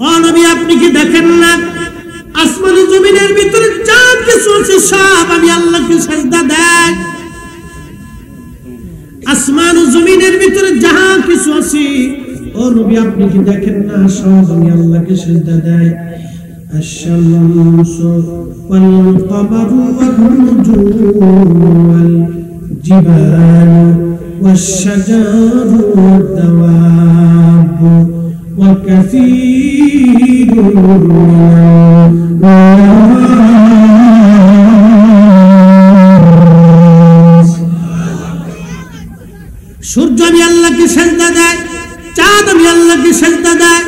ও নবী আপনি কি দেখেন না আসমান ও জমিনের ভিতরে যা কিছু আছে সব আমি আল্লাহকে সিজদা দেয়। আসমান ও জমিনের ভিতরে যা কিছু আছে ও নবী আপনি কি দেখেন না সব আমি আল্লাহকে সিজদা দেয়। আশ-শামসু ওয়াল কমারু ওয়ান নুজুমু ওয়াল জিবালু ওয়াশ-শাজারু ওয়াদ-দাওয়াবু ওয়া কাসীরুন মিনান-নাস। সূর্য আমি আল্লাহকে সিজদা দেয়, চাঁদ আমি আল্লাহকে সিজদা দেয়,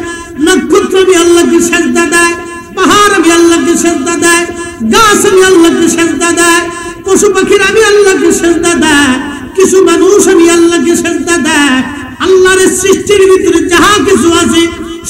নক্ষত্র আমি আল্লাহকে সিজদা দেয়, পাহাড় আমি আল্লাহকে সিজদা দেয়, গাছ আমি আল্লাহকে সিজদা দেয়, পশু পাখির আমি আল্লাহকে সিজদা দেয়, কিছু মানুষ আমি আল্লাহকে সিজদা দেয়। আল্লাহর সৃষ্টির ভিতরে যাহা কিছু আছে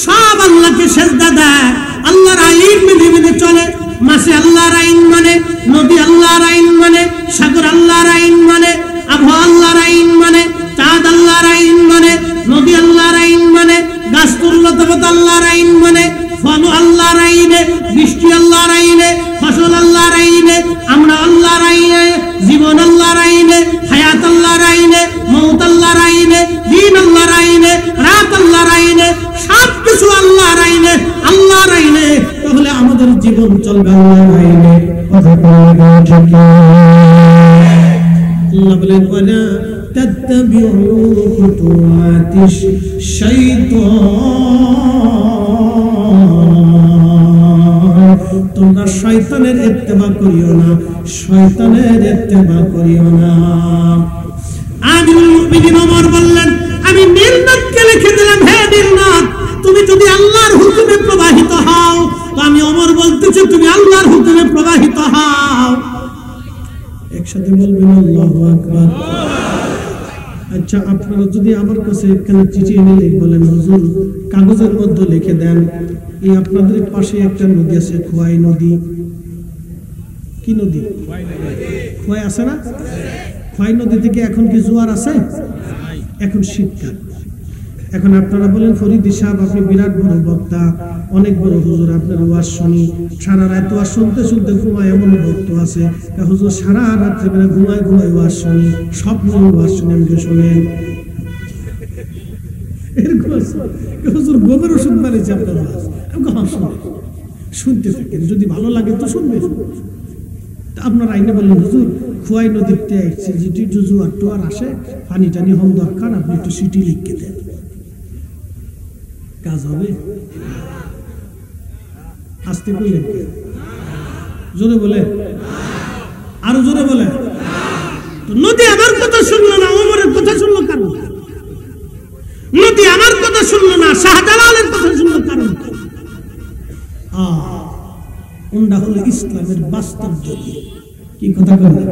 সব আল্লাহকে সিজদা দেয়। আল্লাহর আইন মেনে মেনে চলে। মাসে আল্লাহর আইন মানে, নদী আল্লাহর আইন মানে, সাগর আল্লাহর আইন মানে, আবহাওয়া আল্লাহর আইন মানে, চাঁদ আল্লাহর আইন মানে, নদী আল্লাহর আইন মানে, গাছ লতাপাতা আল্লাহর আইন মানে, ফল আল্লাহর আইনে, বৃষ্টি আল্লাহর আইনে, ফসল আল্লাহর আইনে, আমরা আল্লাহর আইনে, জীবন আল্লাহর আইনে, হায়াত আল্লাহর আইনে, মওত আল্লাহর আইনে, দিন আল্লাহর আইনে, রাত আল্লাহর আইনে, সবকিছু আল্লাহর আইনে, আল্লাহর আইনে। তাহলে আমাদের জীবন চলবে আল্লাহর আইনে। কথা বলবে ঠিক। আল্লাহ বলেন ওয়ালা তাত্তাবিউ খুতুওয়াতিশ শাইতান, তোমরা শয়তানের ইত্তেবা করিও না, শয়তানের ইত্তেবা করিও না। আমিরুল মুমিনিন ওমর বললেন আমি মিলনাতকে লিখে দিলাম, হে মিলনাত তুমি যদি আল্লাহর হুকুমে প্রবাহিত হও, তো আমি ওমর বলতেছি তুমি আল্লাহর হুকুমে প্রবাহিত হও। একসাথে বলবেন আল্লাহু আকবার। আচ্ছা আপনারা যদি আমার কাছে এখানে চিঠি এনে বলেন হুজুর কাগজের মধ্যে লিখে দেন এই আপনাদের পাশে একটা নদী আছে খোয়াই নদী। কি নদী? খোয়াই আছে না? খোয়াই নদী থেকে এখন কি জোয়ার আছে? এখন শীতকাল। এখন আপনারা বলেন ফরিদি সাহেব আপনি বিরাট বড় বক্তা, অনেক বড় হুজুর, আপনার ওয়াজ শুনি, সারা রাত ওয়াজ শুনতে শুনতে ঘুমায় এমন ভক্ত আছে হুজুর সারা রাত্রে বেলা ঘুমায় ঘুমায় ওয়াজ শুনি, স্বপ্ন ওয়াজ শুনে আমাকে শোনেন। এরকম হুজুর গোবের ওষুধ বানিয়েছে আপনার ওয়াজ, শুনতে থাকেন, যদি ভালো লাগে তো শুনবে। আপনার আইনে বললেন হুজুর খোয়াই নদীতে জুয়ার টোয়ার আসে, পানি টানি হম দরকার, আপনি একটু সিটি লিখে দেন, কাজ হবে? আসতে বললেন, জোরে বলে, আরো জোরে বলে। নদী আমার কথা শুনলো না, ওমরের কথা শুনলো কারণ? নদী আমার কথা শুনলো না, শাহজালালের কথা শুনলো কারণ? ওটা হলো ইসলামের বাস্তব দলিল। কি কথা বলেন?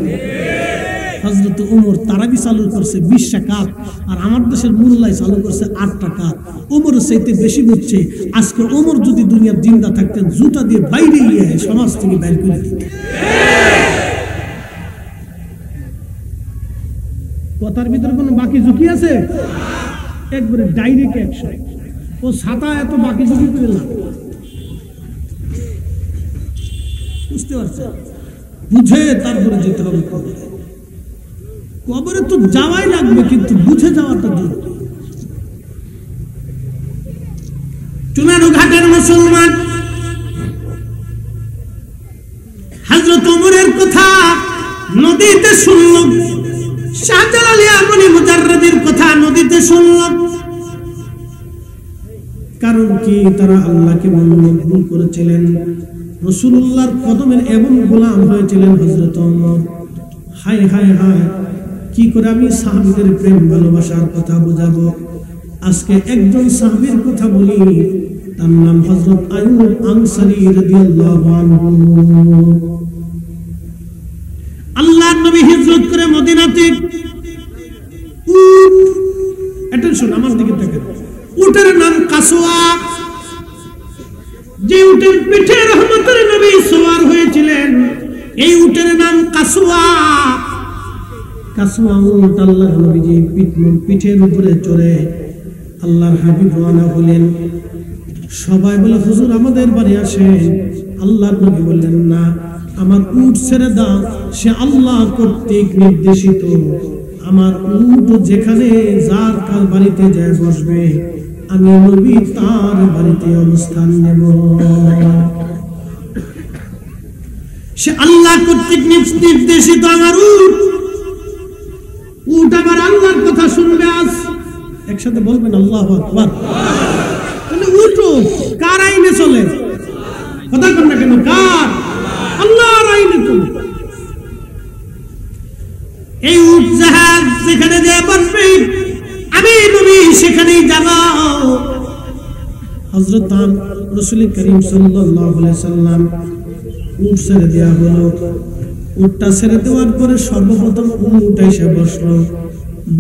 হযরত ওমর তারাবি চালু করছে 20 রাকাত, আর আমার দেশের মোল্লাই চালু করছে 8 রাকাত। ওমরের চাইতে বেশি বুঝছে। আজকে ওমর যদি দুনিয়ার জিন্দা থাকতেন জুতা দিয়ে বাইরে গিয়ে সমাজ থেকে বাইর করে দিতেন। কথার ভিতরে কোনো বাকি ঝুঁকি আছে? একবারে ডাইরেক্ট অ্যাকশন। ও ছাতা এত বাকি ঝুঁকি করে না, বুঝতে পারছে? বুঝে তারপরে যেতে হবে কবরে। কবরে তো যাওয়াই লাগবে, কিন্তু বুঝে যাওয়াটা জরুরি। চুনারু ঘাটের মুসলমান হযরত ওমরের কথা নদীতে শুনল, শাহজালাল আমনি মুজাররদের কথা নদীতে শুনল। কারণ কি? তারা আল্লাহকে মকবুল করেছিলেন, রাসূলুল্লাহর কদমের এমন গোলাম হয়েছিলেন হযরত ওমর। হায় হায় হায়, কি করে আমি সাহাবীদের প্রেম ভালোবাসার কথা বোঝাবো? আজকে একজন সাহাবীর কথা বলি, তার নাম হযরত আইয়ুব আনসারী রাদিয়াল্লাহু আনহু। আল্লাহর নবী হিজরত করে মদিনাতে উট, অ্যাটেনশন আমার দিকে তাকান, উটের নাম কাসওয়া। যে উটের পিঠে রহমতের নবী সওয়ার হয়েছিলেন, এই উটের নাম কাসওয়া। কাসওয়া উট আল্লাহর নবীজি পিঠের উপরে চড়ে আল্লাহর হাবিব রওনা হলেন। সবাই বলে হুজুর আমাদের বাড়ি আসেন। আল্লাহর নবী বললেন না, আমার উট ছেড়ে দাও, সে আল্লাহ কর্তৃক নির্দেশিত। আমার উট যেখানে যার কার বাড়িতে যায় বসবে, আমি নবী তার বাড়িতে অবস্থান নেব। সে আল্লাহ কর্তৃক নির্দেশিত আমার উট। উট আবার আল্লাহর কথা শুনবে। আজ একসাথে বলবেন আল্লাহু আকবার। তাহলে উঠো কার আইনে চলে? কথা কন না কেন? কার? আল্লাহর আইনে চলে। এই উট জাহাজ যেখানে যে বসবে, আমি নবী সেখানেই যাব। হযরত রাসূল করিম সাল্লাল্লাহু আলাইহি সাল্লাম উট ছেড়ে দেওয়া হলো। উটটা ছেড়ে দেওয়ার পরে সর্বপ্রথম উট এসে বসলো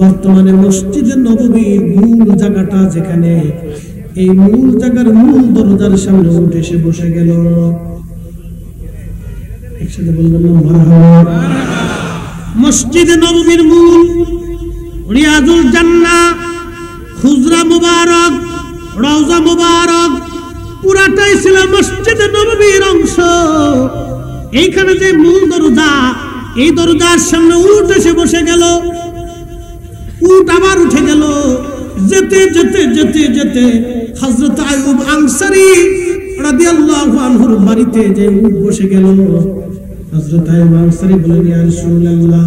বর্তমানে মসজিদে নববীর মূল জায়গাটা যেখানে, এই মূল জায়গার মূল দরজার সামনে উট এসে বসে গেল। একসাথে বলবেন না মারহাবা। মসজিদে নববীর মূল রিয়াজুল জান্নাহ, খুজরা মুবারক, রওজা মুবারক পুরাটাই ছিল মসজিদে নববীর অংশ। এইখানে যে মূল দরজা, এই দরজার সামনে উট এসে বসে গেল। উট আবার উঠে গেল। যেতে যেতে যেতে যেতে হযরত আইয়ুব আনসারী রাদিয়াল্লাহু আনহুর বাড়িতে যে উট বসে গেল। হযরত আইয়ুব আনসারী বলেন, ইয়া রাসূলুল্লাহ,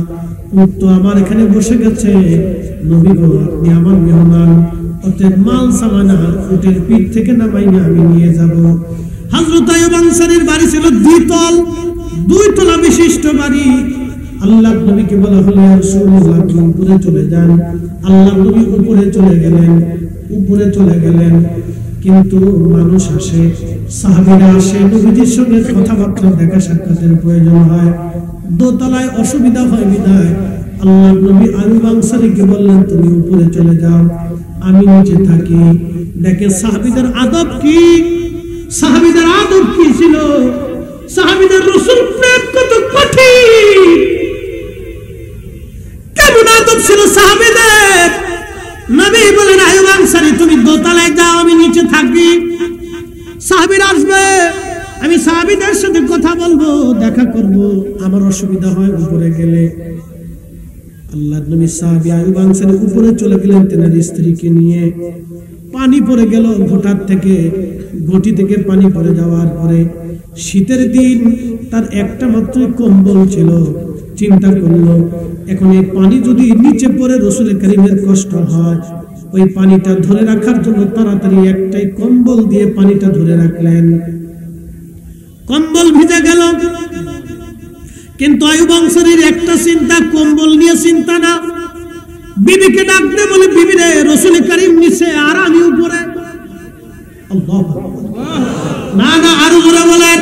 উট তো আমার এখানে বসে গেছে, নবী গো আপনি আমার মেহমান, অতএব মাল সামানা উটের পিঠ থেকে নামাইয়া আমি নিয়ে যাব। হযরত আইয়ুব আনসারীর বাড়ি ছিল দ্বিতল, 2 তলা বিশিষ্ট বাড়ি। আল্লাহর নবীকে বলা হলো, ইয়া রাসূলুল্লাহ আপনি উপরে চলে যান। আল্লাহর নবী উপরে চলে গেলেন। কিন্তু মানুষ আসে, সাহাবীরা আসে, নবীজির সঙ্গে কথাবার্তা দেখা সাক্ষাতের প্রয়োজন হয়, দোতলায় অসুবিধা হয় বিধায় আল্লাহর নবী আইয়ুব আনসারীকে বললেন, তুমি উপরে চলে যাও, আমি নিচে থাকি। দেখে সাহাবীদের আদব কি, সাহাবীদের আদব কি ছিল, সাহাবীদের রাসূল প্রেম কত কঠিন, কেমন আদব ছিল সাহাবীদের। নবী বলেন, আইয়ুব আনসারী তুমি দোতলায় যাও, আমি নিচে থাকি। সাহাবীরা আসবে, আমি সাহাবীদের সাথে কথা বলবো, দেখা করব, আমার অসুবিধা হয় উপরে গেলে। আল্লাহর নবী সাহাবী আইয়ুব আনসারী উপরে চলে গেলেন তেনার স্ত্রীকে নিয়ে। পানি পড়ে গেল ঘটি থেকে পানি পড়ে যাওয়ার পরে শীতের দিন তার একটা মাত্র কম্বল ছিল। চিন্তা করলো, এখন এই পানি যদি নিচে পড়ে রাসূল করিমের কষ্ট হয়, ওই পানিটা ধরে রাখার জন্য তাড়াতাড়ি একটাই কম্বল দিয়ে পানিটা ধরে রাখলেন। কম্বল ভিজে গেল, কিন্তু আইয়ুব আনসারীর একটা চিন্তা, কম্বল নিয়ে চিন্তা না। বিবিকে ডাক দিয়ে বলে, বিবি রে, রাসূল করিম নিচে আর আমি উপরে। আল্লাহু আকবার। না না, আরো জোরে বলেন।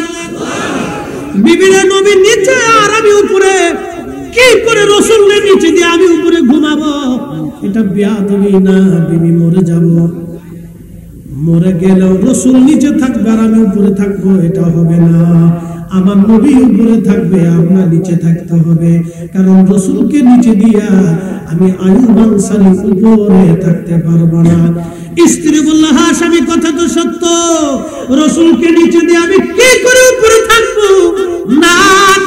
বিবি রে, নবী নিচে আর আমি উপরে, কি করে রাসূলের নিচে দিয়ে আমি উপরে ঘুমাবো? এটা বেয়াদবি না? বিবি মরে যাব, মরে গেলেও রাসূল নিচে থাকবে আর আমি উপরে থাকবো, এটা হবে না। আমার নবী উপরে থাকবে, আপনার নিচে থাকতে হবে, কারণ রাসূলকে নিচে দিয়া আমি আইয়ুব আনসারী উপরে থাকতে পারবো না। স্ত্রী বলল, হ্যাঁ স্বামী, কথা তো সত্য, রাসূলকে নিচে দিয়ে আমি কি করে উপরে থাকবো? না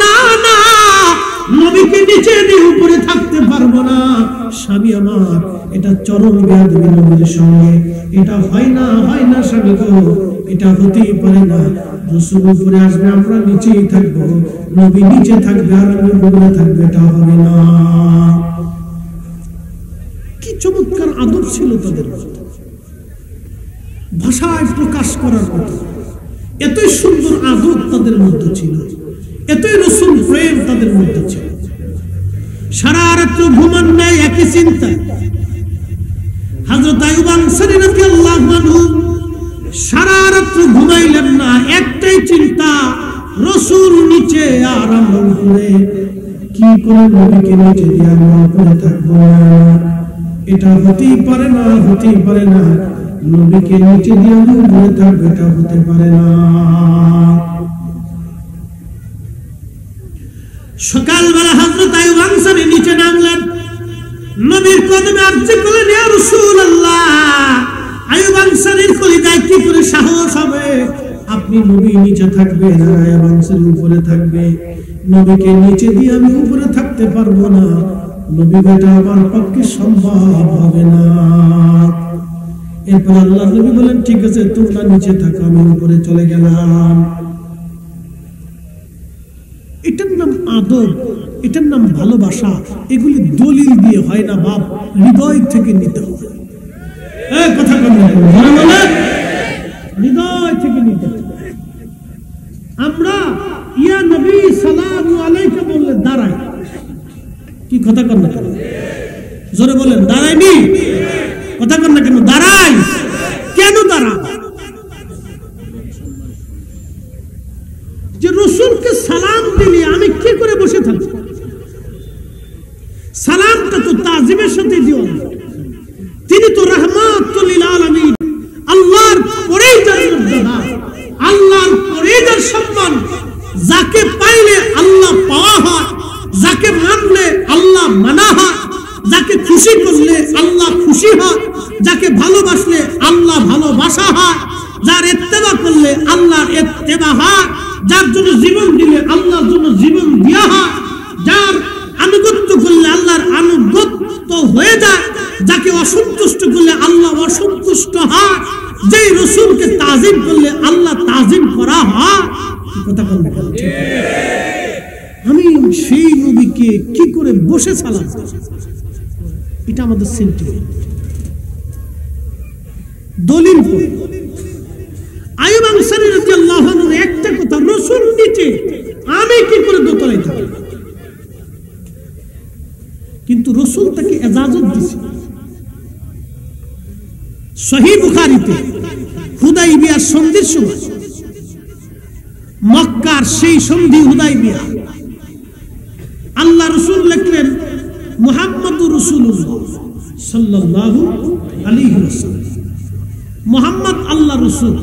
না না, নবীকে নিচে দিয়ে উপরে থাকতে পারবো না স্বামী আমার, এটা চরম বেয়াদবি নবীর সঙ্গে, এটা হয় না স্বামী গো, এটা হতেই পারে না। রাসূল উপরে আসবে, আমরা নিচেই থাকবো, নবী নিচে থাকবে আর আমি উপরে থাকবে, এটা হবে না। কি চমৎকার আদব ছিল তাদের, ভাষায় প্রকাশ করার মতো এতই সুন্দর আদব তাদের মধ্যে ছিল, এতই রাসূল প্রেম তাদের মধ্যে ছিল। সারা রাত্র ঘুমান নাই, একই চিন্তা। হযরত আইয়ুব আনসারী রাদিয়াল্লাহু আনহু সারা রাত্র ঘুমাইলেন না, একটাই চিন্তা, রাসূল নিচে আর আমরা উপরে, কি করে নবীকে নিচে দিয়ে আমরা উপরে থাকবো না? এটা হতেই পারে না, হতেই পারে না, নবীকে নিচে দিয়ে আমরা উপরে থাকবো, এটা হতে পারে না। সকালবেলা হযরত আইয়ুব আনসারী নিচে নামলেন, নবীর কদমে আরজি করলেন, ইয়া রাসূলুল্লাহ আইয়ুব আনসারীর কলিজায় কি করে সাহস হবে? আপনি নবী নিচে থাকবেন আর আইয়ুব আনসারী উপরে থাকবে। নবীকে নিচে দিয়ে আমি উপরে থাকতে পারবো না, নবী বেটা আমার পক্ষে সম্ভব হবে না। এরপর আল্লাহ নবী বলেন, ঠিক আছে তোমরা নিচে থাকো, আমি উপরে চলে গেলাম। এটার নাম আদব, এটার নাম ভালোবাসা। এগুলি দলিল দিয়ে হয় না বাপ, হৃদয় থেকে নিতে হবে। কথা হৃদয় থেকে নিতে হবে। আমরা ইয়া নবী সালামু আলাইকা বললে দাঁড়াই, কি কথা কর না কেন? জোরে বলেন, দাঁড়াইনি? কথা কর না কেন? দাঁড়াই কেন? দাঁড়া যে রসুলকে সালাম দিলি আমি কি করে বসে থাকি? সালামটা তো তাজিমের সাথে দিও। তিনি তো রাহমাতুল লিল আলামিন, আল্লাহর পরেই যার মর্যাদা, আল্লাহর পরেই যার সম্মান। যাকে পাইলে আল্লাহ পাওয়া হয়, যাকে মানলে আল্লাহ মানা হয়, যাকে খুশি করলে আল্লাহ খুশি হয়, যাকে ভালোবাসলে আল্লাহ ভালোবাসা হয়, যার ইত্তেবা করলে আল্লাহর ইত্তেবা হয়, যার জন্য জীবন দিলে আল্লাহর জন্য জীবন দেয়া হয়, যার আনুগত্য করলে আল্লাহর আনুগত্য হয়ে যায়, যাকে অসন্তুষ্ট করলে আল্লাহ অসন্তুষ্ট হয়, যেই রসুলকে তাজিম করলে আল্লাহ তাজিম করা হয়। কথা বলতে আমি সেই নবীকে কি করে বসে সালাম? এটা আমাদের সেন্টিমেন্ট। দলিল আইয়ুব আনসারী রাদিয়াল্লাহু আনহু একটা কথা, রাসূল নিচে আমি কি করে দোতলায় থাকি? কিন্তু রাসূল তাকে ইজাজত দিয়েছে। সহিহ বুখারীতে হুদাইবিয়ার সন্ধির সময়, মক্কার সেই সন্ধি হুদাইবিয়া, আল্লাহ রাসূল লিখলেন মুহাম্মাদুর রাসূলুল্লাহ সাল্লাল্লাহু আলাইহি ওয়াসাল্লাম, মুহাম্মদ আল্লাহ রাসূল।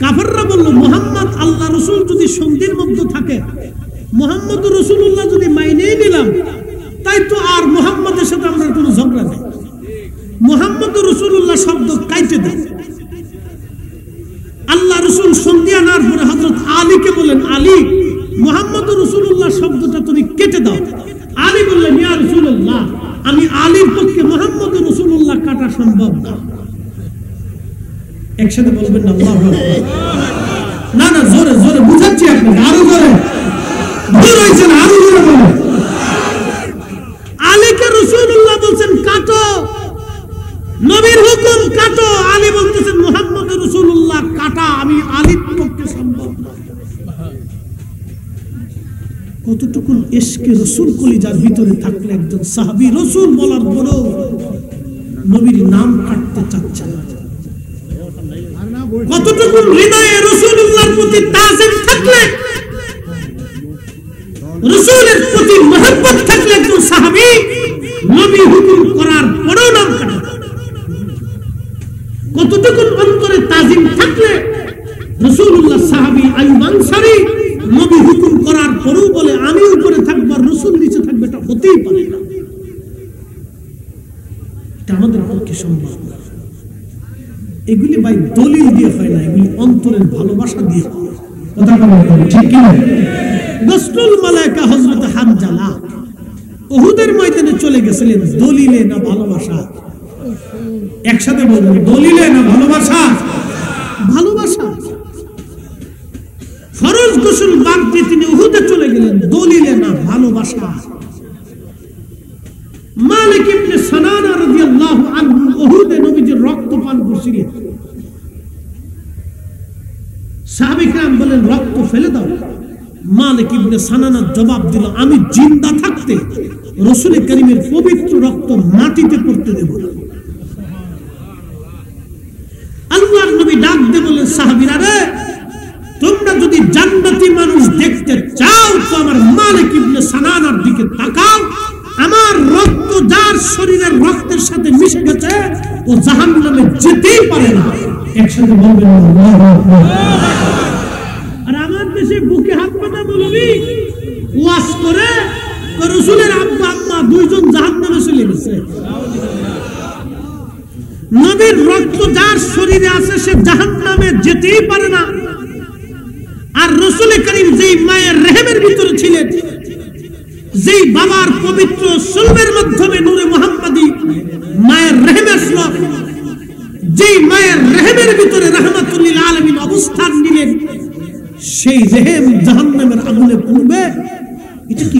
কাফেররা বলল, মুহাম্মদ আল্লাহ রাসূল যদি সন্ধির মধ্যে থাকে, মুহাম্মদুর রাসূলুল্লাহ যদি মাইনে নিলাম, তাই তো আর মুহাম্মদের সাথে আমরা কোনো ঝগড়া নেই। মুহাম্মদুর রাসূলুল্লাহ শব্দ কাইটে দেয়। আল্লাহ রাসূল সন্ধি আনার পরে হযরত আলীকে বলেন, আলী মুহাম্মদুর রাসূলুল্লাহ শব্দটা তুমি কেটে দাও। আলী বললেন, ইয়া রাসূলুল্লাহ, আমি আলীর পক্ষে মুহাম্মদুর রাসূলুল্লাহ কাটা সম্ভব না। একসাথে বলবেন না আল্লাহু আকবার? না না, জোরে জোরে বুঝাচ্ছি আপনাকে, আরো জোরে। ভুল হয়েছে না, আরো জোরে বলুন। আলীকে রাসূলুল্লাহ বলছেন কাটো, নবীর হুকুম কাটো। আলী বলতেছেন মুহাম্মদুর রাসূলুল্লাহ কাটা আমি আলীর পক্ষে সম্ভব না। কতটুকু ইশকে রাসূল কলিজার ভিতরে থাকলে একজন সাহাবী রাসূল বলার পরেও নবীর নাম কাটতে চাচ্ছে না। কতটুকু হৃদয়ে রাসূলুল্লাহর প্রতি তাজিম থাকলে, রাসূলের প্রতি মহব্বত থাকলে একজন সাহাবী নবী হুকুম করার পরেও নাম কাটে। কতটুকু অন্তরে তাজিম থাকলে রাসূলুল্লাহ সাহাবী আইয়ুব আনসারী নবী হুকুম করার পরেও বলে আমি উপরে থাকবো আর রাসূল নিচে থাকবে, এটা হতেই পারে না। এটা আমাদের পক্ষে সম্ভব না। এগুলি ভাই দলিল দিয়ে হয় না, এগুলি অন্তরের ভালোবাসা দিয়ে হয়। কথা বলেন ঠিক কি না? গসতুল মালায়েকা হযরত হানজালা উহুদের ময়দানে চলে গেছিলেন, দলিলে না ভালোবাসা? একসাথে বলবেন, দলিলে না ভালোবাসা? ভালোবাসা। ফরজ গোসল বাদ দিয়ে তিনি উহুদে চলে গেলেন, দলিলে না ভালোবাসা। মালিক ইবনে সানানা রাদিয়াল্লাহু আনহু উহুদে নবীজির রক্ত পান করছিলেন। সাহাবী کرام বলেন, রক্ত ফেলে দাও। মালিক ইবনে সানানা জবাব দিল, আমি জিন্দা থাকতে রাসূল করিমের পবিত্র রক্ত মাটিতে পড়তে দেব না। আল্লাহর নবী ডাক দিয়ে বলেন, সাহাবীরা রে, তোমরা যদি জান্নাতি মানুষ দেখতে চাও তো আমার মালিক ইবনে সানানার দিকে তাকাও। আমার রক্ত যার শরীরের রক্তের সাথে মিশে গেছে ও জাহান্নামে যেতেই পারে না। একসাথে বলবেন আল্লাহু আকবার। আর আমার দেশে বুকে হাত পাতা বলবি ওয়াজ করে রাসূলের আব্বা আম্মা দুইজন জাহান্নামে চলে গেছে। নবীর রক্ত যার শরীরে আছে সে জাহান্নামে যেতেই পারে না। আর রাসূল করিম যেই মায়ের রেহেমের ভিতরে ছিলেন, যেই বাবার পবিত্র সুলবের মাধ্যমে নূরে মুহাম্মাদি মায়ের রেহেম আসলো, যেই মায়ের রেহেমের ভিতরে রাহমাতুল লিল আলামিন অবস্থান নিলেন, সেই রেহেম জাহান্নামের আগুনে পুড়বে। এটা কি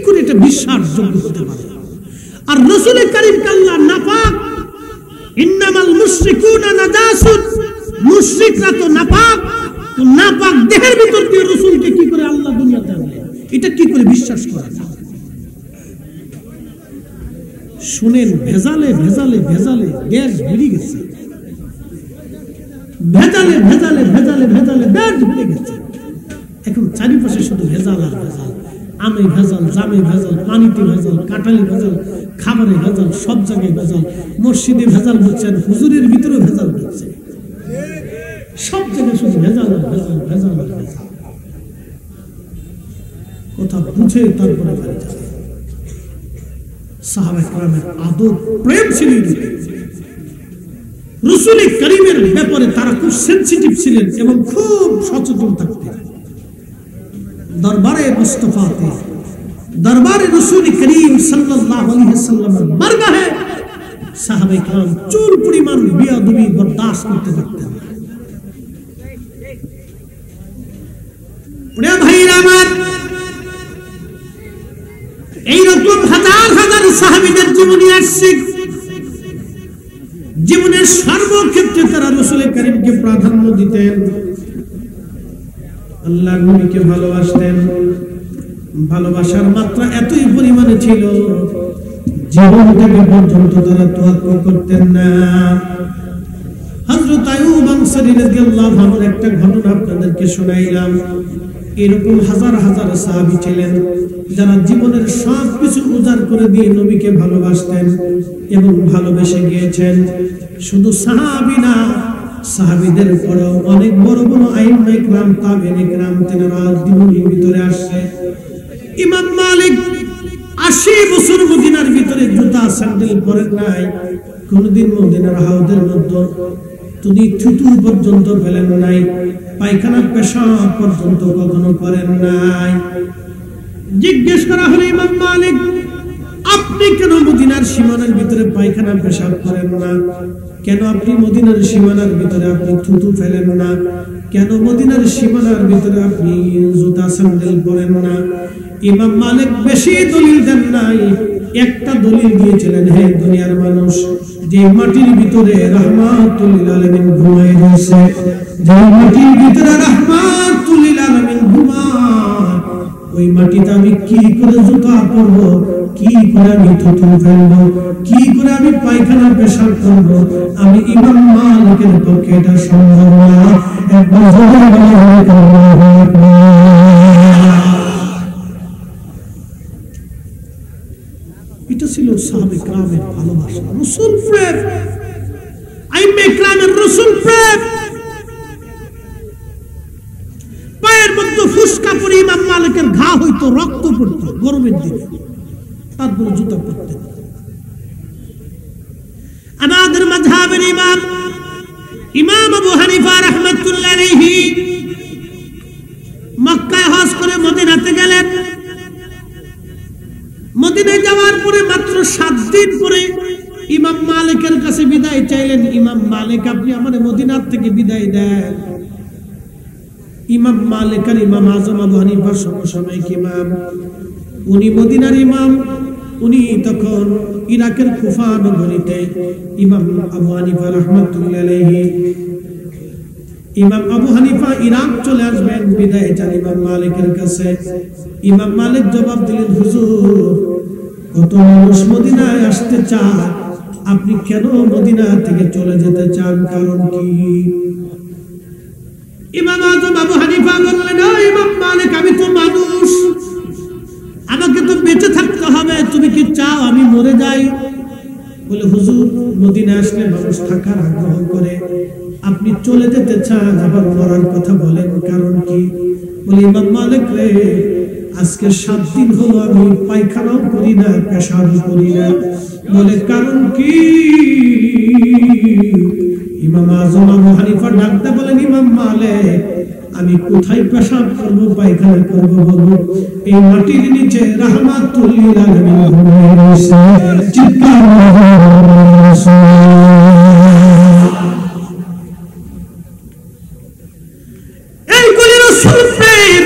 করে এটা বিশ্বাসযোগ্য হতে পারে? আর রাসূল করিম আল্লাহ নাপাক, ইন্নামাল মুশরিকুনা নাজাসুন, মুশরিকরা তো নাপাক, তো নাপাক দেহের ভিতর দিয়ে রাসূলকে কি করে আল্লাহ দুনিয়াতে আনলেন? এটা কি করে বিশ্বাস করা যায়? শুনেন, ভেজালে ভেজালে ভেজালে দেশ বেরিয়ে গেছে, ভেজালে ভেজালে ভেজালে ভেজালে দেশ বেরিয়ে গেছে। এখন চারিপাশে শুধু ভেজাল আর ভেজাল, আমে ভেজাল, জামে ভেজাল, পানিতে ভেজাল, কাঁঠালে ভেজাল, খাবারে ভেজাল, সব জায়গায় ভেজাল। মসজিদে ভেজাল হচ্ছেন, হুজুরের ভিতরে ভেজাল হচ্ছে, সব জায়গায় শুধু ভেজাল আর ভেজাল, ভেজাল আর ভেজাল। কথা বুঝে তারপরে বাড়ি যাবে। সাহাবায়ে কেরামের আদব প্রেম ছিল, রাসূল করিমের ব্যাপারে তারা খুব সেনসিটিভ ছিলেন এবং খুব সচেতন থাকতেন। দরবারে মুস্তাফাতে, দরবারে রাসূল করিম সাল্লাল্লাহু আলাইহি ওয়াসাল্লামের বারগাহে সাহাবায়ে কেরাম চুল পরিমাণ বেয়াদবি বরদাস্ত করতে পারতেন না। প্রিয় ভাইরা আমার, এইরকম হাজার হাজার সাহাবীদের জীবনী আসছে, জীবনের সর্বক্ষেত্রে তারা রাসূল করিমকে প্রাধান্য দিতেন, আল্লাহর নবীকে ভালোবাসতেন। ভালোবাসার মাত্রা এতই পরিমাণে ছিল, জীবন থেকে পর্যন্ত তারা তোয়াক্কুফ করতেন না। হযরত আইয়ুব আনসারী রাদিয়াল্লাহু আনহুর একটা ঘটনা আপনাদেরকে শোনাইলাম। এরকম হাজার হাজার সাহাবী ছিলেন যারা জীবনের সব কিছু উজাড় করে দিয়ে নবীকে ভালোবাসতেন এবং ভালোবেসে গিয়েছেন। শুধু সাহাবী না, সাহাবীদের পরেও অনেক বড় বড় আইম্মায়ে কিরাম, তাবেঈনে কিরাম তেনারা জীবনের ভিতরে আসছে। ইমাম মালিক 80 বছর মদিনার ভিতরে জুতা স্যান্ডেল পরেন নাই, কোনদিন মদিনার হাউদের মধ্যে তিনি থুতু পর্যন্ত ফেলেন নাই, পায়খানা পেশাব পর্যন্ত কখনো করেন নাই। জিজ্ঞেস করা হলো, ইমাম মালিক আপনি কেন মদিনার সীমানার ভিতরে পায়খানা পেশাব করেন না? কেন আপনি মদিনার সীমানার ভিতরে আপনি থুতু ফেলেন না? কেন মদিনার সীমানার ভিতরে আপনি জুতা স্যান্ডেল পরেন না? ইমাম মালিক বেশি দলিল দেন নাই, একটা দলিল দিয়েছিলেন, হে দুনিয়ার মানুষ, যে মাটির ভিতরে রাহমাতুল লিল আলামিন ঘুমায় রয়েছে, যে মাটির ভিতরে রাহমাতুল লিল আলামিন ঘুমায়, ওই মাটিতে আমি কি করে জুতা পরবো, কি করে আমি থুতু ফেলবো, কি করে আমি পায়খানা পেশাব করবো? আমি ইমাম মালিকের পক্ষে এটা সম্ভব না। এটা ছিল সাহাবায়ে কেরামের ভালোবাসা, রাসূল প্রেম, আইম্মায়ে কেরামের রাসূল প্রেম। পায়ের মধ্যে ফুসকা পড়ে ইমাম মালিকের ঘা হইতো, রক্ত পড়তো গরমের দিনে, তারপর জুতা পরতেন। আমাদের মাযহাবের ইমাম ইমাম আবু হানিফা রাহমাতুল্লাহ আলাইহি মক্কায় হজ করে মদিনাতে গেলেন। মদিনায় যাওয়ার পরে মাত্র 7 দিন পরে ইমাম মালিকের কাছে বিদায় চাইলেন, ইমাম মালিক আপনি আমাদের মদিনার থেকে বিদায় দেন। ইমাম মালিক আর ইমাম আজম আবু হানিফার সমসাময়িক ইমাম, উনি মদিনার ইমাম, উনি তখন ইরাকের কুফা নগরীতে ইমাম আবু হানিফা রাহমাতুল্লাহ আলাইহি। ইমাম আবু হানিফা ইরাক চলে আসবেন, বিদায় চান ইমাম মালিকের কাছে। ইমাম মালিক জবাব দিলেন, হুজুর কত মানুষ মদিনায় আসতে চায়, আপনি কেন মদিনা থেকে চলে যেতে চান, কারণ কি? ইমাম আজম আবু হানিফা বললেন, ও ইমাম মালিক আমি তো মানুষ, আমাকে তো বেঁচে থাকতে হবে, তুমি কি চাও আমি মরে যাই? বলে, হুজুর মদিনা আসলে মানুষ থাকার আগ্রহ করে, আপনি চলে যেতে চান, আবার মরার কথা বলেন, কারণ কি? বলে, ইমাম মালিক রে আজকে 7 দিন হলো আমি পায়খানাও করি না, পেশাব করি না। বলে কারণ কি? ইমাম আযম আবু হানিফা ডাকতে বলেন, ইমাম মালিক, আমি কোথায় পেশাব করব, পায়খানা করব বলবো? এই মাটির নিচে রাহমাতুল লিল আলামিন ঘুমিয়ে রয়েছে। চিৎকার এইগুলি রাসূল প্রেম,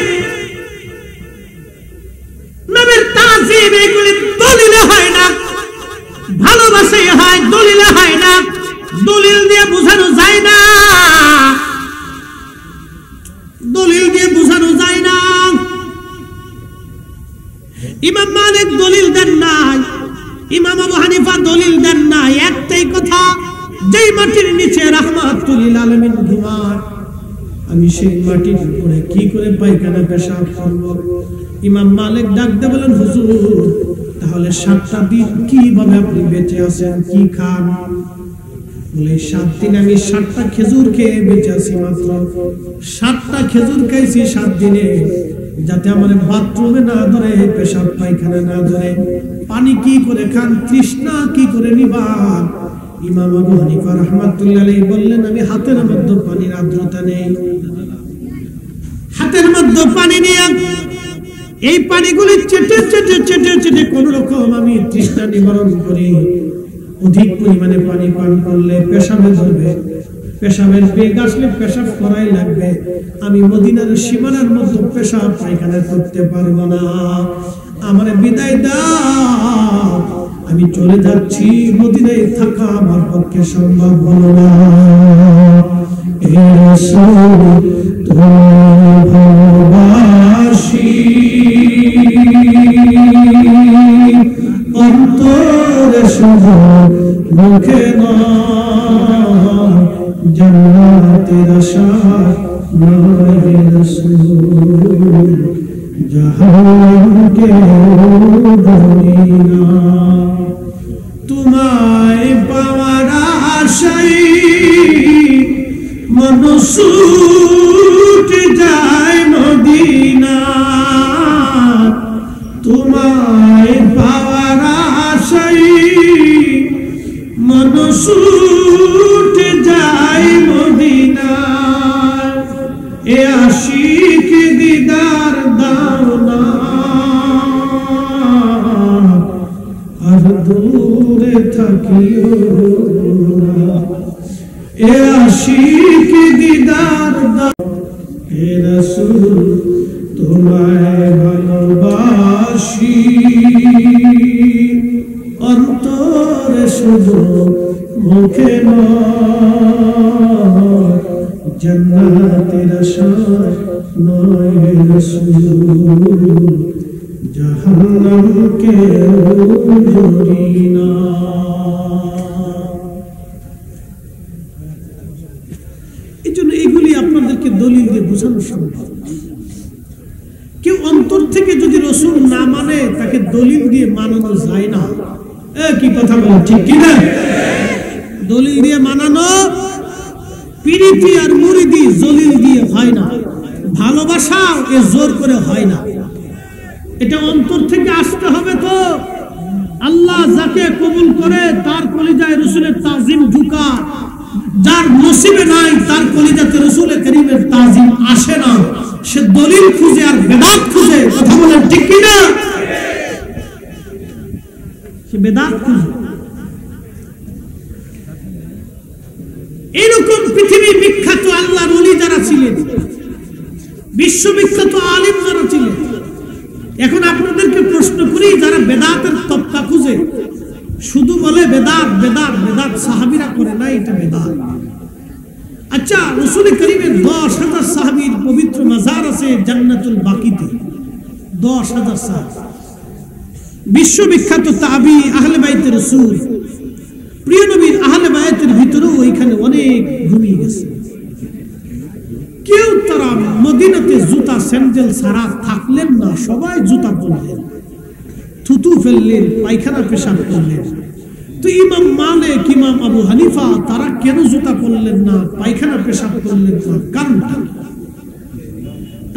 নবীর তাজিম, এগুলি দলিলে হয় না, ভালোবাসায় হয়, দলিলে হয় না। দলিল দিয়ে বোঝানো যায় না, দলিল দিয়ে বোঝানো যায় না। ইমাম মালিক দলিল দেন নাই, ইমাম আবু হানিফা দলিল দেন নাই। একটাই কথা, যেই মাটির নিচে রাহমাতুল লিল আলামিন ঘুমায়, আমি সেই মাটির উপরে কি করে পায়খানা পেশাব করব? ইমাম মালিক ডাকতে বলেন, হুজুর, তাহলে 7টা দিন কিভাবে আপনি বেঁচে আছেন, কি খান? বলে 7 দিন আমি 7টা খেজুর খেয়ে বেঁচে আছি। মাত্র 7টা খেজুর খাইছি 7 দিনে, যাতে আমার বাথরুমে না ধরে, পেশাব পায়খানা না ধরে। পানি কি করে খান, তৃষ্ণা কি করে নিবান? ইমাম আবু হানিফা রাহমাতুল্লাহ আলাইহি বললেন, আমি হাতের মধ্যে পানির আর্দ্রতা নেই, হাতের মধ্যে পানি নিয়ে এই পানিগুলি চেটে চেটে চেটে চেটে কোন রকম আমি তৃষ্ণা নিবারণ করি। অধিক পরিমাণে পানি পান করলে পেশাবে ধরবে, পেশাবের বেগ আসলে পেশাব করাই লাগবে। আমি মদিনার সীমানার মধ্যে পেশাব পায়খানা করতে পারবো না, আমার বিদায় দাও, আমি চলে যাচ্ছি, মদিনায় থাকা আমার পক্ষে সম্ভব হলো না। হে রাসূল, তোমায় ভালোবাসি, অন্তরে শুধু, মুখে নয়, জান্নাতের আশা নয় হে রাসূল, জাহান্নামকে ডরি না। তোমায় পাওয়ার আশায় মন ছুটে যায় মদিনা, তোমায় পাওয়ার আশায় মন ছুটে যায় মদিনা। এ আশিক দিদার দাও না, আর দূরে থাকিও না। এ আশিক দিদার দাও, হে রাসূল, তোমায় ভালোবাসি, অন্তরে শুধু, মুখে নয়, জান্নাতের আশা নয় হে রাসূল, জাহান্নামকে ডরি না। এই জন্য এগুলি আপনাদেরকে দলিল দিয়ে বোঝানো সম্ভব। কেউ অন্তর থেকে যদি রাসূল না মানে, তাকে দলিল দিয়ে মানানো যায় না। কি কথা বলেন, ঠিক কি না? দলিল দিয়ে মানানো, পিরিতি আর মুরিদি জলিল দিয়ে হয় না, ভালোবাসা এ জোর করে হয় না, এটা অন্তর থেকে আসতে হবে। তো আল্লাহ যাকে কবুল করে তার কলিজায় রাসূলের তাজিম ঢুকা, যার নসিবে নাই তার কলিজাতে রাসূল করিমের তাজিম আসে না, সে দলিল খুঁজে আর বেদাত খুঁজে। কথা বলেন, ঠিক কি না? সে বেদাত খুঁজে। এরকম পৃথিবী বিখ্যাত আল্লাহর ওলি যারা ছিলেন, বিশ্ববিখ্যাত আলিম যারা ছিলেন, এখন আপনাদেরকে প্রশ্ন করি, যারা বেদাতের তত্ত্বা খুঁজে, শুধু বলে বেদাত বেদাত বেদাত, সাহাবীরা করে না এটা বেদাত। আচ্ছা, রাসূল করিমের 10,000 সাহাবীর পবিত্র মাজার আছে জান্নাতুল বাকিতে, 10,000 সাহাবী, বিশ্ববিখ্যাত তাবি, আহলে বাইতে রাসূল, প্রিয় নবীর আহলে বায়াতের ভিতরেও ওইখানে অনেক ঘুমিয়ে গেছে। কেউ তারা মদিনাতে জুতা স্যান্ডেল ছাড়া থাকলেন না, সবাই জুতা পরলেন, থুতু ফেললেন, পায়খানা পেশাব করলেন। তো ইমাম মালিক, ইমাম আবু হানিফা তারা কেন জুতা পরলেন না, পায়খানা পেশাব করলেন না? কারণটা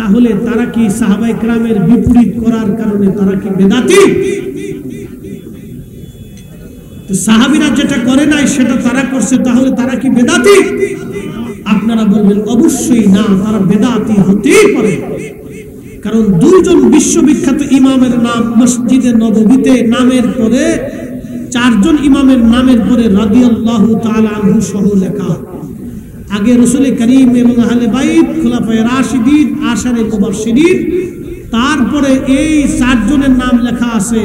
তাহলে তারা কি সাহাবায়ে কেরামের বিপরীত করার কারণে তারা কি বেদাতি? তো সাহাবীরা যেটা করে নাই সেটা তারা করছে, তাহলে তারা কি বেদাতি? আপনারা বলবেন অবশ্যই না, তারা বেদাতি হতেই পারে। কারণ দুইজন বিশ্ববিখ্যাত ইমামের নাম মসজিদে নববীতে নামের পরে, চারজন ইমামের নামের পরে রাদিয়াল্লাহু তাআলা আনহু সহ লেখা। আগে রাসূল করিম এবং আহলে বাইত, খুলাফায়ে রাশিদিন, আশারে মুবাশশিরিন, তারপরে এই চারজনের নাম লেখা আছে।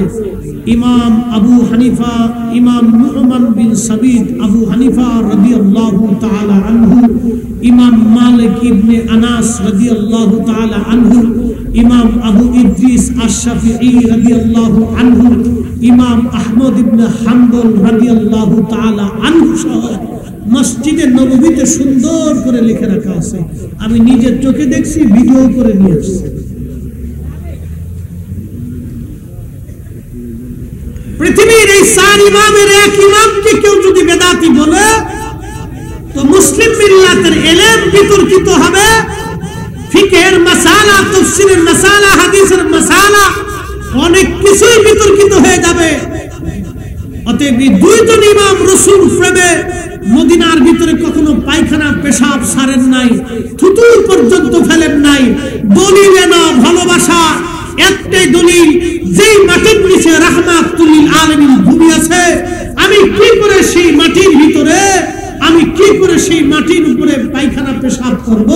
ইমাম আবু হানিফা, ইমাম নু'মান বিন সাবিত আবু হানিফা রাদিয়াল্লাহু তাআলা আনহু, ইমাম মালিক ইবনে আনাস রাদিয়াল্লাহু তাআলা আনহু, ইমাম আবু ইদ্রিস আশ-শাফিঈ রাদিয়াল্লাহু আনহু, ইমাম আহমদ ইবনে হাম্বল রাদিয়াল্লাহু তাআলা আনহু সহ মসজিদে নববীতে সুন্দর করে লিখে রাখা আছে। আমি নিজের চোখে দেখছি, ভিডিও করে নিয়ে আসছি। পৃথিবীর এই চার ইমামের এক ইমামকে কেউ যদি বেদাতি বলে তো মুসলিম মিল্লাতের ইলম বিতর্কিত হবে, ফিকহের মাসালা, তাফসীরের মাসালা, হাদিসের মাসালা অনেক কিছুই বিতর্কিত হয়ে যাবে। অতএব এই দুইজন ইমাম রাসূল প্রেমে মদিনার ভিতরে কখনো পায়খানা পেশাব সারেন নাই, থুতু পর্যন্ত ফেলেন নাই। দলিলে না ভালোবাসা, একটাই দলিল, যেই মাটির নিচে রাহমাতুল লিল আলামিন ঘুমিয়েছে, আমি কি করে সেই মাটির ভিতরে, আমি কি করে সেই মাটির উপরে পায়খানা পেশাব করব,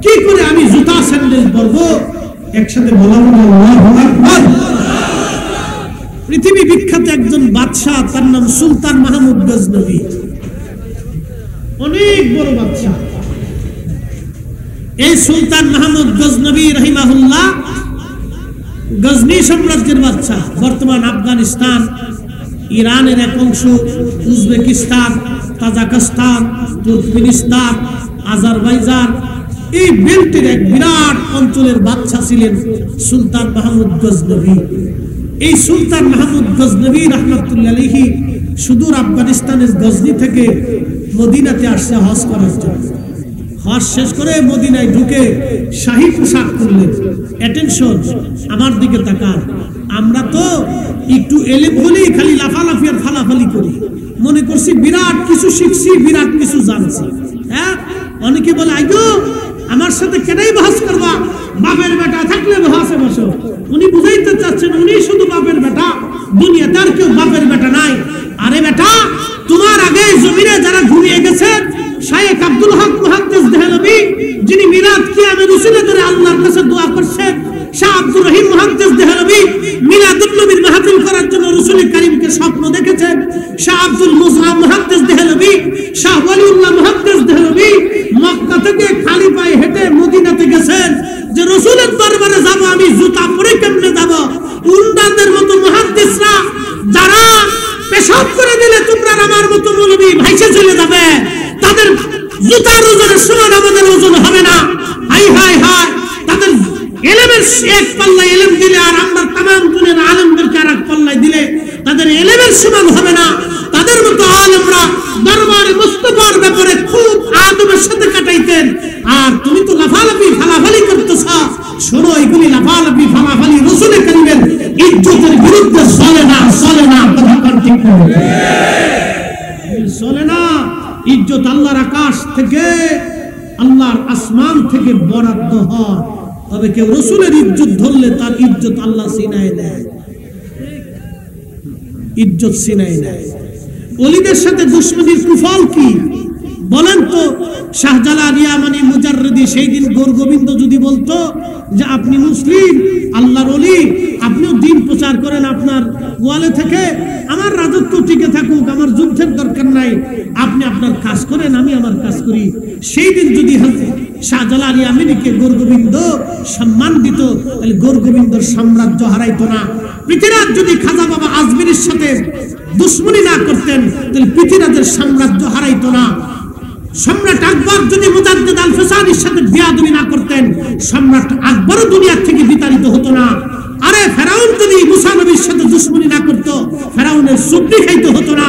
কি করে আমি জুতা স্যান্ডেল পরব? একসাথে বলা আল্লাহু আকবার। পৃথিবী বিখ্যাত একজন বাদশা, তার নাম সুলতান মাহমুদ গজনবী, অনেক বড় বাদশা। এই সুলতান মাহমুদ গজনবী রাহিমাহুল্লাহ গজনী সাম্রাজ্যের বাদশা। বর্তমান আফগানিস্তান, ইরানের এক অংশ, উজবেকিস্তান, তাজিকিস্তান, তুর্কমেনিস্তান, আজারবাইজান, এই বেল্টের এক বিরাট অঞ্চলের বাদশা ছিলেন সুলতান মাহমুদ গজনবী। এই সুলতান মাহমুদ গজনবী রাহমাতুল্লাহি আলাইহি সুদূর আফগানিস্তানের গজনী থেকে মদিনাতে আসছে হজ করার জন্য। হজ শেষ করে মদিনায় ঢুকে শাহী পোশাক করলেন। অ্যাটেনশন, আমার দিকে তাকান। আমরা তো একটু এলেম হলেই খালি লাফালাফি আর ফালাফালি করি, মনে করছি বিরাট কিছু শিখছি, বিরাট কিছু জানছি। হ্যাঁ, অনেকে বলে আইগো আমার সাথে কেনাই বহস করবা, বাপের বেটা থাকলে বহসে বসো। উনি বুঝাইতে চাচ্ছেন উনি শুধু বাপের বেটা, দুনিয়াতে আর কেউ বাপের বেটা নাই। আরে বেটা, তোমার আগে জমিনে যারা ঘুমিয়ে গেছেন, শায়েখ আব্দুল হক মুহাদ্দিস দেহলভী, যিনি মিলাদ কিয়ামের উসিলা করে আল্লাহর কাছে দোয়া করছেন, শাহ আব্দুর রহিম মুহাদ্দিস দেহলভী মিলাদুন নবীর মাহফিল করার জন্য রাসূল কারীমকে স্বপ্ন দেখেছেন। শাহ আব্দুল মুসআব মুহাদ্দিস দেহলভী, শাহ ওয়ালিউল্লাহ মুহাদ্দিস দেহলভী মক্কা থেকে খালি পায়ে হেঁটে মদিনাতে গেছেন যে রাসূলের দরবারে যাব, আমি জুতা পরে কেমনে যাব? উন্দাদের মতো মুহাদ্দিসরা যারা পেশাব করে দিলে তোমরা আমার মতো মৌলবী ভাইসে চলে যাবে, তাদের জুতার ওজনের সমান আমাদের ওজন হবে না। হাই হাই হাই, তাদের এলেমের এক পাল্লায় এলেম দিলে আর আমরা তামাম দুনিয়ার আলেমদেরকে আর এক পাল্লায় দিলে তাদের এলেমের সমান হবে না। তাদের মতো আলেমরা দরবারে মুস্তাফার ব্যাপারে খুব আদবের সাথে কাটাইতেন। আর তুমি তো লাফালাফি ফালাফালি করতেছ। শোনো, এগুলি লাফালাফি ফালাফালি রাসূল কারীমের ইজ্জতের বিরুদ্ধে চলে না, চলে না, ঠিক চলে না। ইজ্জত আল্লাহর আকাশ থেকে, আল্লাহর আসমান থেকে বরাদ্দ হয়। তবে কেউ রাসূলের ইজ্জত ধরলে তার ইজ্জত আল্লাহ ছিনায় নেয়, ইজ্জত ছিনায় নেয়। ওলিদের সাথে দুশমনির কুফল কি বলেন তো? শাহজালাল ইয়ামানি মুজাররিদি সেই দিন গৌর গোবিন্দ যদি বলতো যে আপনি মুসলিম, আল্লাহর ওলি, আপনিও দিন প্রচার করেন আপনার ওয়ালে থেকে, আমার রাজত্ব টিকে থাকুক, আমার যুদ্ধের দরকার নাই, আপনি আপনার কাজ করেন, আমি আমার কাজ করি। সেই দিন যদি শাহজালাল ইয়ামানিকে গৌর গোবিন্দ সম্মান দিত, তাহলে গৌর গোবিন্দর সাম্রাজ্য হারাইতো না। পৃথিরাজ যদি খাজা বাবা আজমিরের সাথে দুশমনি না করতেন, তাহলে পৃথিরাজের সাম্রাজ্য হারাইতো না। সম্রাট আকবর যদি মুজাদ্দিদ আল ফিসানির সাথে বিয়াদবি না করতেন, সম্রাট আকবরও দুনিয়া থেকে বিতাড়িত হতো না। আরে ফেরাউন যদি মুসা নবীর সাথে দুশমনি না করত, ফেরাউনের সুবনি খাইতে হতো না।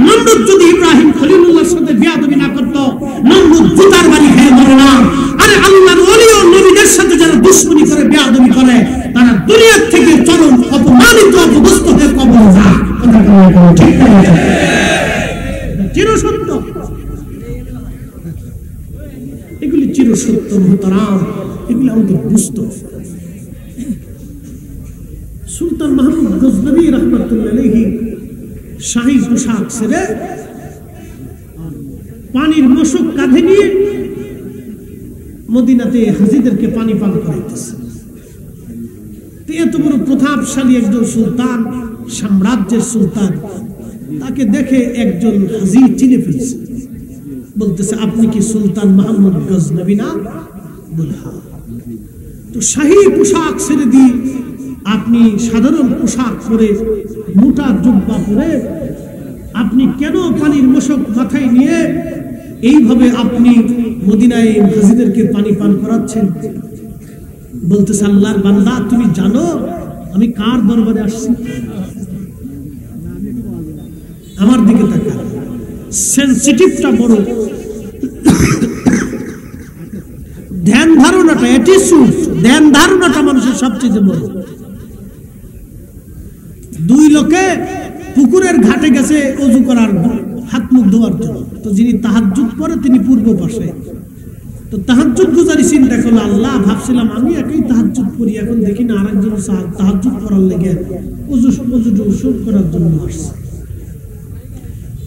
নমরুদ যদি ইব্রাহিম খলিলুল্লাহর সাথে বিয়াদবি না করত, নমরুদ জুতার বাড়ি খেয়ে মরে না। আরে আল্লাহর ওলি ও নবীদের সাথে যারা দুশমনি এগুলি চিরসত্য মুহতারাম, এগুলি আমাদের বুঝতে হবে। সুলতান মাহমুদ গজনবী রাহমাতুল্লাহ আলাইহি শাহী পোশাক ছেড়ে পানির মশক কাঁধে নিয়ে মদিনাতে হাজিদেরকে পানি পান করাইতেছে। এত বড় প্রতাপশালী একজন সুলতান, সাম্রাজ্যের সুলতান, তাকে দেখে একজন হাজি চিনে ফেলছে, বলতেছে আপনি কি সুলতান মাহমুদ গজনবী না? বলে হ্যাঁ। তো শাহী পোশাক ছেড়ে দিয়ে আপনি সাধারণ পোশাক পরে, মোটা জুব্বা পরে আপনি কেন পানির মশক মাথায় নিয়ে এইভাবে আপনি মদিনায় হাজিদেরকে পানি পান করাচ্ছেন? বলতেছে আল্লাহর বান্দা, তুমি জানো আমি কার দরবারে আসছি? আমার দিকে তাকা, সেনসিটিভটা বড়, ধ্যান ধারণাটা, অ্যাটিটিউড, ধ্যান ধারণাটা মানুষের সবচেয়ে বড়। দুই লোকে পুকুরের ঘাটে গেছে ওযু করার, হাত মুখ ধোয়ার জন্য। তো যিনি তাহাজ্জুদ পড়ে তিনি পূর্ব পাশে। তো তাহাজ্জুদ গুজারি চিন্তা করলো, আল্লাহ ভাবছিলাম আমি একই তাহাজ্জুদ পড়ি, এখন দেখি না আরেকজন তাহাজ্জুদ পড়ার লেগে ওযু করার জন্য আসছে।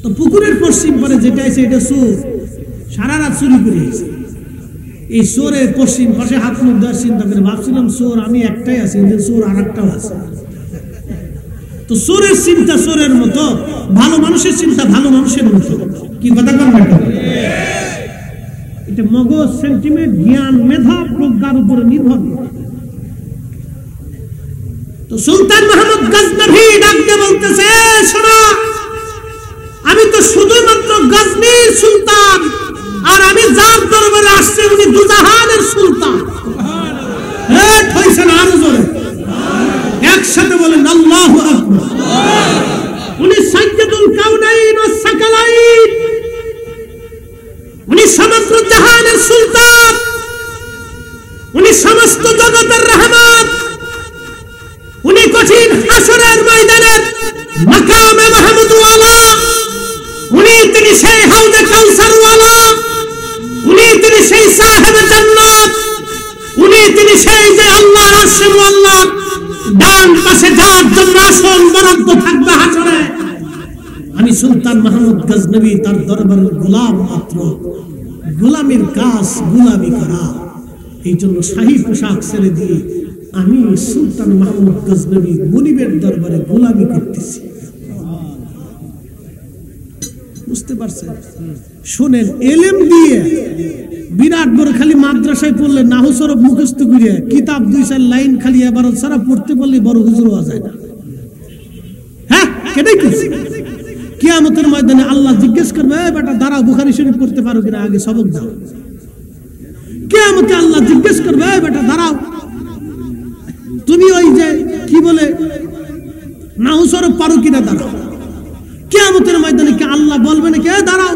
তো পুকুরের পশ্চিম পারে যেটা আছে এটা চোর, সারা রাত চুরি করে গেছে। এই চোরের পশ্চিম পাশে হাত মুখ ধোয়ার চিন্তা করে ভাবছিলাম চোর আমি একটাই আছি, চোর আর একটাও আছে। তো চোরের চিন্তা চোরের মতো, ভালো মানুষের চিন্তা ভালো মানুষের মতো। কি কথা বলবেন? এটা মগজ, সেন্টিমেন্ট, জ্ঞান, মেধা, প্রজ্ঞার উপরে নির্ভর। তো সুলতান মাহমুদ গজনবী ডাকতে বলতেছে, শোনো, আমি তো শুধুমাত্র গজনীর সুলতান, আর আমি যার দরবারে আসছি উনি দুজাহানের সুলতান। আরো জোরে একসাথে বলেন আল্লাহু আকবার। উনি সাইয়্যিদুল কাউনাইন ওয়াস সাকালাইন, উনি সমগ্র জাহানের সুলতান, উনি সমস্ত জগতের রহমত, উনি কঠিন হাসরের ময়দানের মাকামে মাহমুদ ওয়ালা, উনি তিনি সেই হাউজে কাউসার ওয়ালা, উনি তিনি সেই সাহেবে জান্নাত, উনি তিনি সেই যে আল্লাহর আরশে মুআল্লাক ডান পাশে যার জন্য আসন বরাদ্দ থাকবে হাসরে। আমি সুলতান মাহমুদ গজনবী তার দরবারের গোলাম মাত্র, গোলামের কাজ গোলামি করা। এই জন্য শাহী পোশাক ছেড়ে দিয়ে আমি সুলতান মাহমুদ গজনবী মুনিবের দরবারে গোলামি করতেছি। বুঝতে পারছেন? শুনেন, এলেম দিয়ে বিরাট বড় খালি মাদ্রাসায় পড়লে নাহু সরব মুখস্থ করিয়া কিতাব 2-4 লাইন খালি এবার সারা পড়তে পারলে বড় হুজুর হওয়া যায় না। হ্যাঁ, কেটাই করছে। কিয়ামতের ময়দানে আল্লাহ জিজ্ঞেস করবে, বেটা দাঁড়াও, বুখারী শরীফ পড়তে পারো কিনা, আগে সবক দাও। কিয়ামতে আল্লাহ জিজ্ঞেস করবে, বেটা দাঁড়াও, তুমি ওই যে কি বলে নাহু সরব পারো কিনা, দাঁড়াও। কিয়ামতের ময়দানে কি আল্লাহ বলবে নাকি দাঁড়াও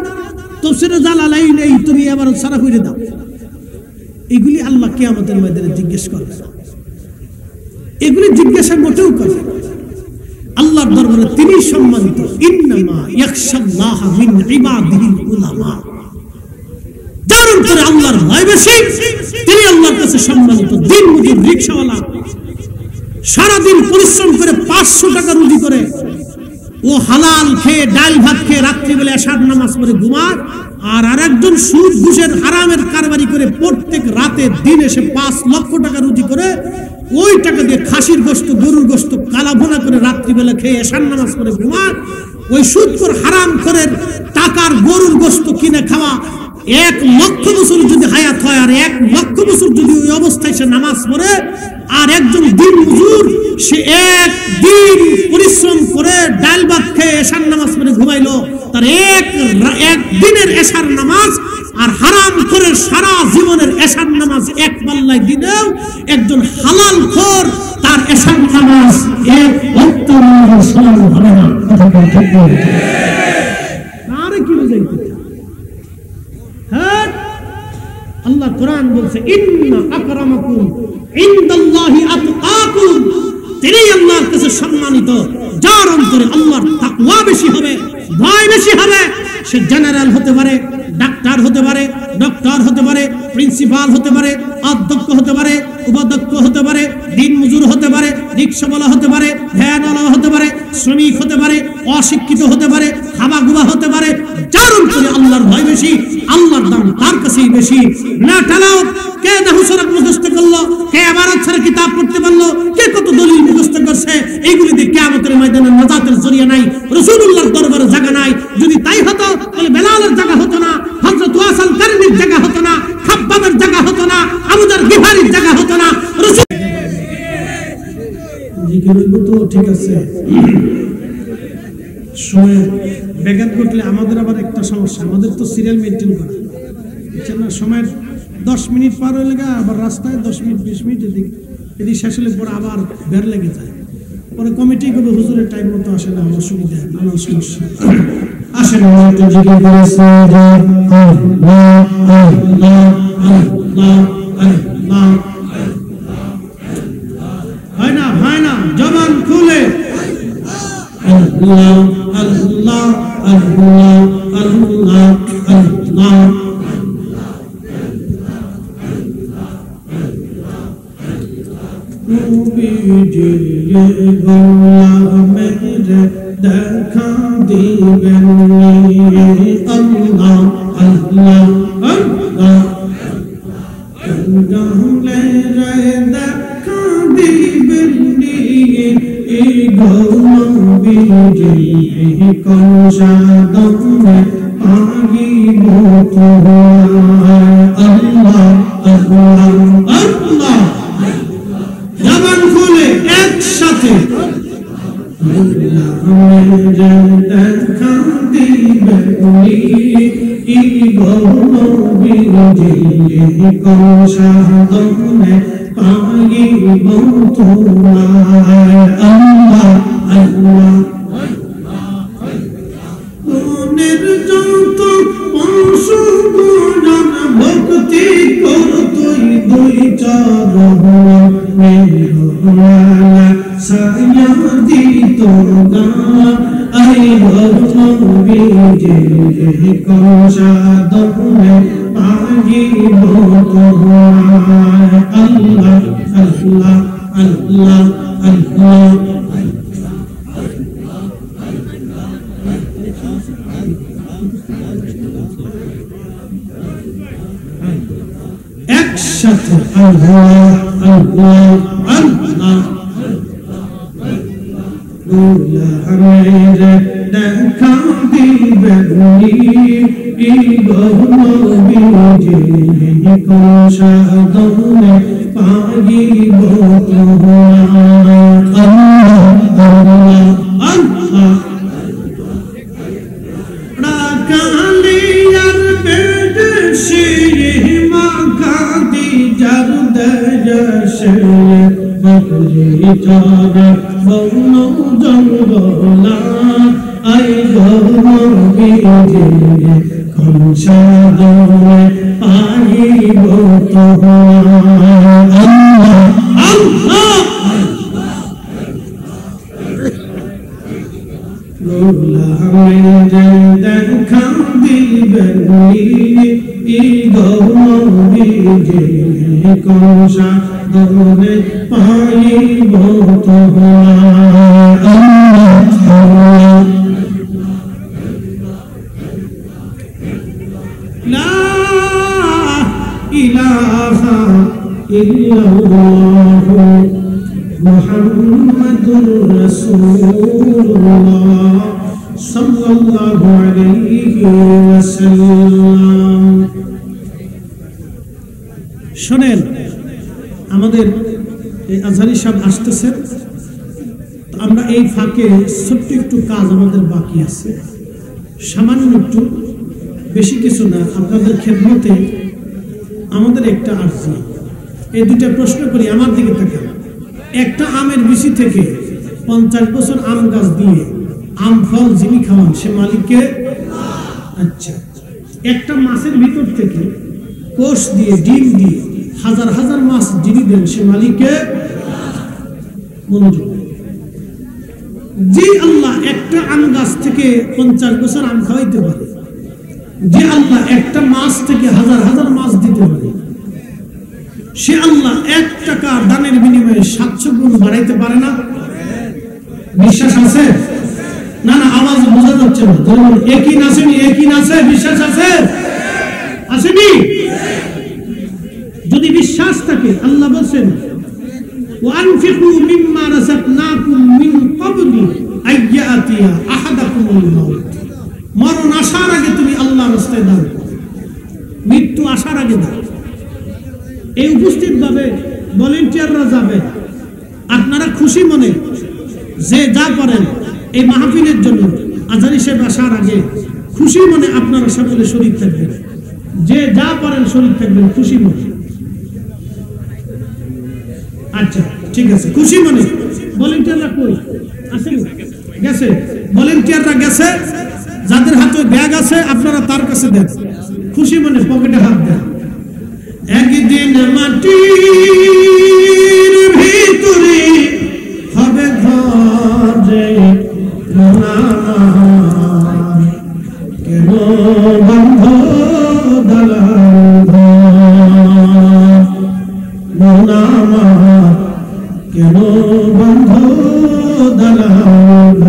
তাফসীরে জালালাইন এই তুমি এবার সারা করে দাও? এগুলি আল্লাহ কিয়ামতের ময়দানে জিজ্ঞেস করবে না। এগুলি জিজ্ঞাসা মোটেও করবে না। আল্লাহর দরবারে তিনি সম্মানিত। ইন্নামা ইয়াখশাল্লাহ মিন ইবাদিহিল উলামা, যার অন্তরে আল্লাহর ভয় বেশি তিনি আল্লাহর কাছে সম্মানিত। দিন মজুর রিকশাওয়ালা সারাদিন পরিশ্রম করে 500 টাকা রুজি করে, ও হালাল খেয়ে ডাল ভাত খেয়ে রাত্রিবেলা এশার নামাজ পড়ে ঘুমায়, আর আরেকজন সুদ ঘুষের হারামের কারবারি করে প্রত্যেক রাতে দিন এসে 5 লক্ষ টাকা রুজি করে, ওই টাকা দিয়ে খাসির গোশত, গরুর গোশত কালা ভুনা করে রাত্রিবেলা খেয়ে এশার নামাজ পড়ে ঘুমায়। ওই সুদখোর হারাম খোরের টাকার গরুর গোশত কিনে খাওয়া 1 লক্ষ বছর যদি হায়াত হয়, আর 1 লক্ষ বছর যদি ওই অবস্থায় সে নামাজ পড়ে, আর একজন দিন মজুর সে 1 দিন পরিশ্রম করে ডাল ভাত খেয়ে এশার নামাজ পড়ে ঘুমাইলো, তার এক দিনের এশার নামাজ আর হারাম খোরের সারা জীবনের এশার নামাজ এক পাল্লায় দিলেও একজন হালাল খোর তার এশার নামাজ 1 ওয়াক্ত সমান হবে না। কথা বল ঠিক বল। আরে কি বুঝাইতে? হ্যাঁ, আল্লাহ কোরআন বলছে ইন্না আকরামাকুম ইনদাল্লাহি আতকাকুম, তিনি আল্লাহর কাছে সম্মানিত যার অন্তরে আল্লাহর তাকওয়া বেশি হবে, ভয় বেশি হবে। সে জেনারেল হতে পারে, ডাক্তার হতে পারে, ডক্টর হতে পারে, প্রিন্সিপাল হতে পারে, অধ্যক্ষ হতে পারে, উপাধ্যক্ষ হতে পারে, দিন মজুর হতে পারে, রিক্সাওয়ালা হতে পারে, ভ্যানওয়ালা হতে পারে, শ্রমিক হতে পারে, অশিক্ষিত হতে পারে, খাবাগুবা হতে পারে। যার অন্তরে আল্লাহর ভয় বেশি, আল্লাহর দাম তার কাছেই বেশি। না টালাও কে নাহু সরাব মুখস্থ করলো, কে ইবারত ছাড়া কিতাব পড়তে পারলো, কে কত দলিল মুখস্থ করছে, এইগুলি দিয়ে কিয়ামতের ময়দানে নাজাতের জরিয়া নাই, রাসূলুল্লাহর দরবারে জায়গা নাই। যদি তাই হতো তাহলে বেলালের জায়গা হতো না, হযরত ওয়াসাল কারীর জায়গা হতো না, খাব্বাবের জায়গা হতো না, আবু যার গিফারির জায়গা হতো না। রাসূল জিকির তো ঠিক আছে, সময় ব্যাঘাত ঘটলে আমাদের আবার একটা সমস্যা, আমাদের তো সিরিয়াল মেনটেন করা বুঝছেন না। সময়ের 10 মিনিট পার হয়ে গেলে আবার রাস্তায় 10 মিনিট 20 মিনিট এদিক শেষ হলে পরে আবার বের লেগে যায়। পরে কমিটি করবে হুজুরের টাইম মতো আসে না, অসুবিধা নানান সমস্যা আসে না। হয় না হয় না, জবান খুলে আল্লাহ আল্লাহ আল্লাহ আল্লাহ আল্লাহ। দেখা দিবেন আল্লাহ আল্লাহ আল্লাহ, দেখা দিবেন কৌশাদমে পাগিব আল্লাহ আল্লাহ আল্লাহ। জবান খুলে একসাথে দেখা দিবেন কৌশাদমে পাগিব আল্লাহ আল্লাহ। মনের যত পশু গুণান ভক্তি করতই দুই চরণে সায়া দিত গান আই নবী যে কৌশাদমে পাগিব আল্লাহ আল্লাহ আল্লাহ আল্লাহ। একসাথে আল্লাহ আল্লাহ আল্লাহ। দেখা দিবেন কৌশাদমে পাগিব আল্লাহ আল্লাহ আল্লাহ। কালিয়ার বেদশি মাকাদি জারদশে বকরি চরে বন জঙ্গলা আই গবি যে কৌশাদমে পাগিব আল্লাহ আল্লাহ। দেখা দিবেন কৌশাদমে পাগিব আল্লাহ। লা ইলাহা ইল্লাল্লাহ মুহাম্মাদুর রাসূলুল্লাহ সাল্লাল্লাহু আলাইহি ওয়াসাল্লাম। শোনেন, আমাদের এই আজহারি সাহেব আসতেছে, আমরা এই ফাঁকে ছোট্ট একটু কাজ আমাদের বাকি আছে, সামান্য একটু, বেশি কিছু না। আপনাদের খেদমতে আমাদের একটা আরজি, এই দুটা প্রশ্ন করি, আমার দিকে তাকান। একটা আমের বিচি থেকে 50 বছর আম গাছ দিয়ে আম ফল যিনি খাওয়ান সে মালিককে। আচ্ছা, একটা মাছের ভিতর থেকে কোষ দিয়ে ডিম দিয়ে হাজার হাজার মাছ যিনি দেন সে মালিককে। মনোযোগ, যে আল্লাহ একটা আম গাছ থেকে 50 বছর আম খাওয়াইতে পারে, যে আল্লাহ একটা মাছ থেকে হাজার হাজার মাছ দিতে পারে, সে আল্লাহ 1 টাকা দানের বিনিময়ে 700 গুণ বাড়াইতে পারে না? বিশ্বাস আছে? না না, আওয়াজ বোঝা যাচ্ছে না। একই নাচেনি, একই নাচে, বিশ্বাস আছে? আসেনি? যদি বিশ্বাস থাকে, আল্লাহ বলছেন ওয়ানফিকু মিম্মা রাযাকনাকুম মিন ক্বাবলি আইয়াতিয়া আহাদাকুমুল মাউত। মরণ আসার আগে তুমি আল্লাহর রাস্তায় দাও, মৃত্যু আসার আগে দাও। এই উপস্থিত ভাবে ভলান্টিয়াররা যাবে, আপনারা খুশি মনে যে যা করেন এই মাহফিলের জন্য আজারি সাহেব আসার আগে খুশি মনে আপনারা সকলে শরীক থাকবেন, যে যা করেন শরীক থাকবেন খুশি মনে। আচ্ছা ঠিক আছে, খুশি মনে। ভলান্টিয়াররা কই আছে? গেছে, ভলান্টিয়াররা গেছে। যাদের হাতে ব্যাগ আছে আপনারা তার কাছে দেন, খুশি মনে পকেটে হাত দেন। একদিন মাটির ভিতরে হবে ঘরে কেন বন্ধ দালাল কেন বন্ধ দালাল।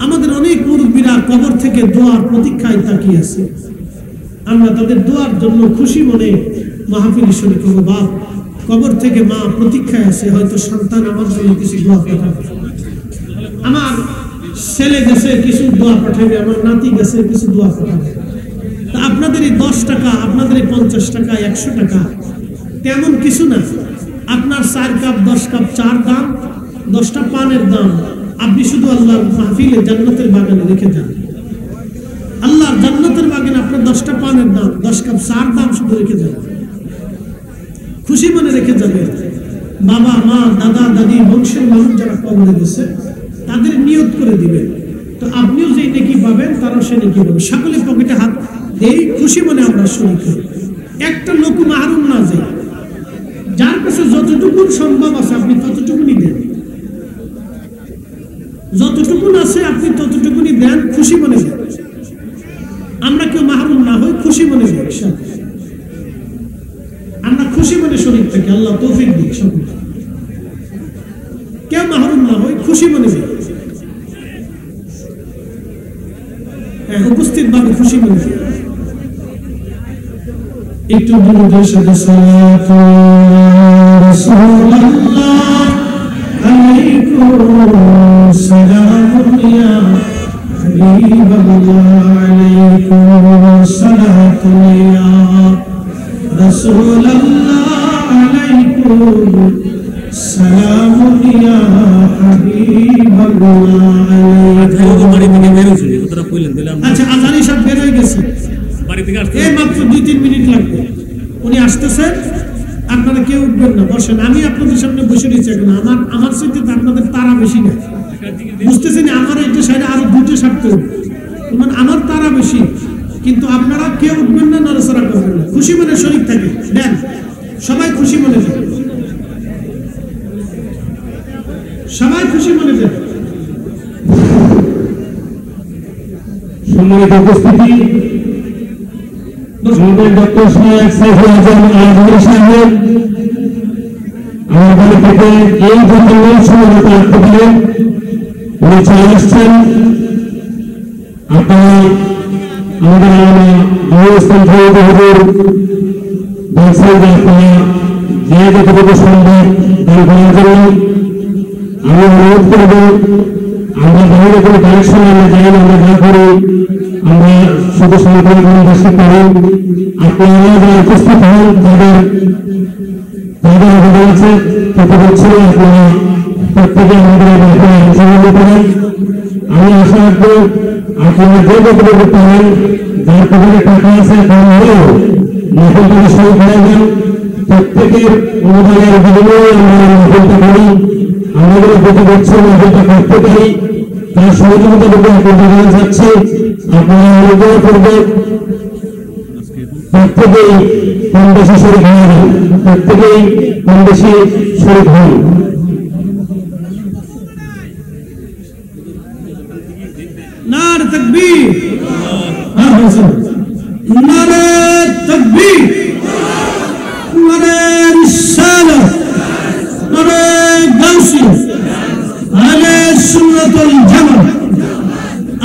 আমাদের অনেক মুরব্বীরা কবর থেকে দোয়ার প্রতীক্ষায় তাকিয়ে আছে। আমরা তাদের দোয়ার জন্য খুশি মনে মাহফিলে শরীক হব। বাপ কবর থেকে মা প্রতীক্ষায় আছে, হয়তো সন্তান আমার জন্য কিছু দোয়া পাঠাবে, আমার ছেলে গেছে কিছু দোয়া পাঠাবে, আমার নাতি গেছে কিছু দোয়া পাঠাবে। তা আপনাদের এই 10 টাকা, আপনাদের এই 50 টাকা, 100 টাকা তেমন কিছু না। আপনার 4 কাপ 10 কাপ চার দাম, 10টা পানের দাম। আপনি শুধু আল্লাহর মাহফিলে জান্নাতের বাগানে রেখে যান। আল্লাহর জান্নাতের বাগানে আপনার 10টা পানের দাম, 10 কাপ চার দাম শুধু রেখে যান, খুশি মনে রেখে যাবে। বাবা মা দাদা দাদি বংশের মানুষ যারা কবরে গেছে তাদের নিয়ত করে দিবেন, তো আপনিও যে নেকি পাবেন তারাও সে নেকি পাবেন। সকলে পকেটে হাত এই খুশি মনে আমরা শরীক হই। একটা লোক মাহরুম না যায়, যার কাছে যতটুকু সম্ভব আছে আপনি ততটুকুনি দেন, যতটুকু আছে আপনি ততটুকুনি দেন, খুশি মনে দেন। আমরা কেউ মাহরুম না হই, খুশি মনে দেন। আমরা খুশি মনে শরীক থাকি, আল্লাহ তৌফিক দিক। সকল কেউ মাহরুম না হই, খুশি মনে দেন। উপস্থিত ভাবে খুশি মনে দেন। একটু দুরূদের সাথে সালাতু রাসূলুল্লাহ আলাইকুম সালামু ইয়া হাবিবাল্লাহ আলাইকুম সালাতু ইয়া রাসূলুল্লাহ আলাইকুম সালামু ইয়া হাবিবাল্লাহ আলাইকুম। আচ্ছা আজানি সাহেব বের হয়ে গেছে, এই মাত্র 2-3 মিনিট লাগবে, উনি আসতেছেন। আপনারা কেউ উঠবেন না, বসেন। আমি আপনাদের সামনে বসে রয়েছি এখন। আমার সাথে আপনাদের তারা বেশি না, বুঝতেছেন? আমার একটা সাইডে আরো 2টে সারতে হবে, মানে আমার তারা বেশি, কিন্তু আপনারা কেউ উঠবেন না, নড়াচড়া করবেন না, খুশি মনে শরীক থাকে দেন। সবাই খুশি মনে দেন, সবাই খুশি মনে দেন। সম্মানিত উপস্থিতি, ডক্টর সাইফুল আজম আলমগীর সাহেব আমার বাড়ি থেকে এই প্রকল্পের সমাজতা দিলেন, উনি চলে আসছেন। আপনারা আমাদের মহাস্থান হুজুর বলছেন যে আপনারা যে যতটুকু সম্ভব দান করার জন্য আমি অনুরোধ করব। আমরা বাইরে কোনো কালেকশন আমরা যাই না, আমরা যা করি আমরা শুধু সংগঠনের কোনো বসতে পারি। আপনারা যারা উপস্থিত হন তাদের অভিযোগ আছে, তত হচ্ছে আপনারা প্রত্যেকে আমাদের অংশগ্রহণ করেন। আমি আশা রাখবো আপনারা যে যতটুকু পারেন, যার পকেটে টাকা আছে কম হলেও মাহফিলটাকে শুরু করে দেন। প্রত্যেকের অনুদানের বিনিময়ে আমরা মাহফিলটা করি, আমাদের প্রতি বছর মাহফিলটা করতে পারি, তার সহযোগিতা করতে আপনাদের যাচ্ছে। আপনারা অনুগ্রহ করবেন, প্রত্যেকেই কম বেশি শরীক হন, প্রত্যেকেই কম বেশি শরীক হন। না নারে তাকবীর, নারে রিসালাত, নারে গাউসিয়া, আহলে সুন্নাত ওয়াল জামাত।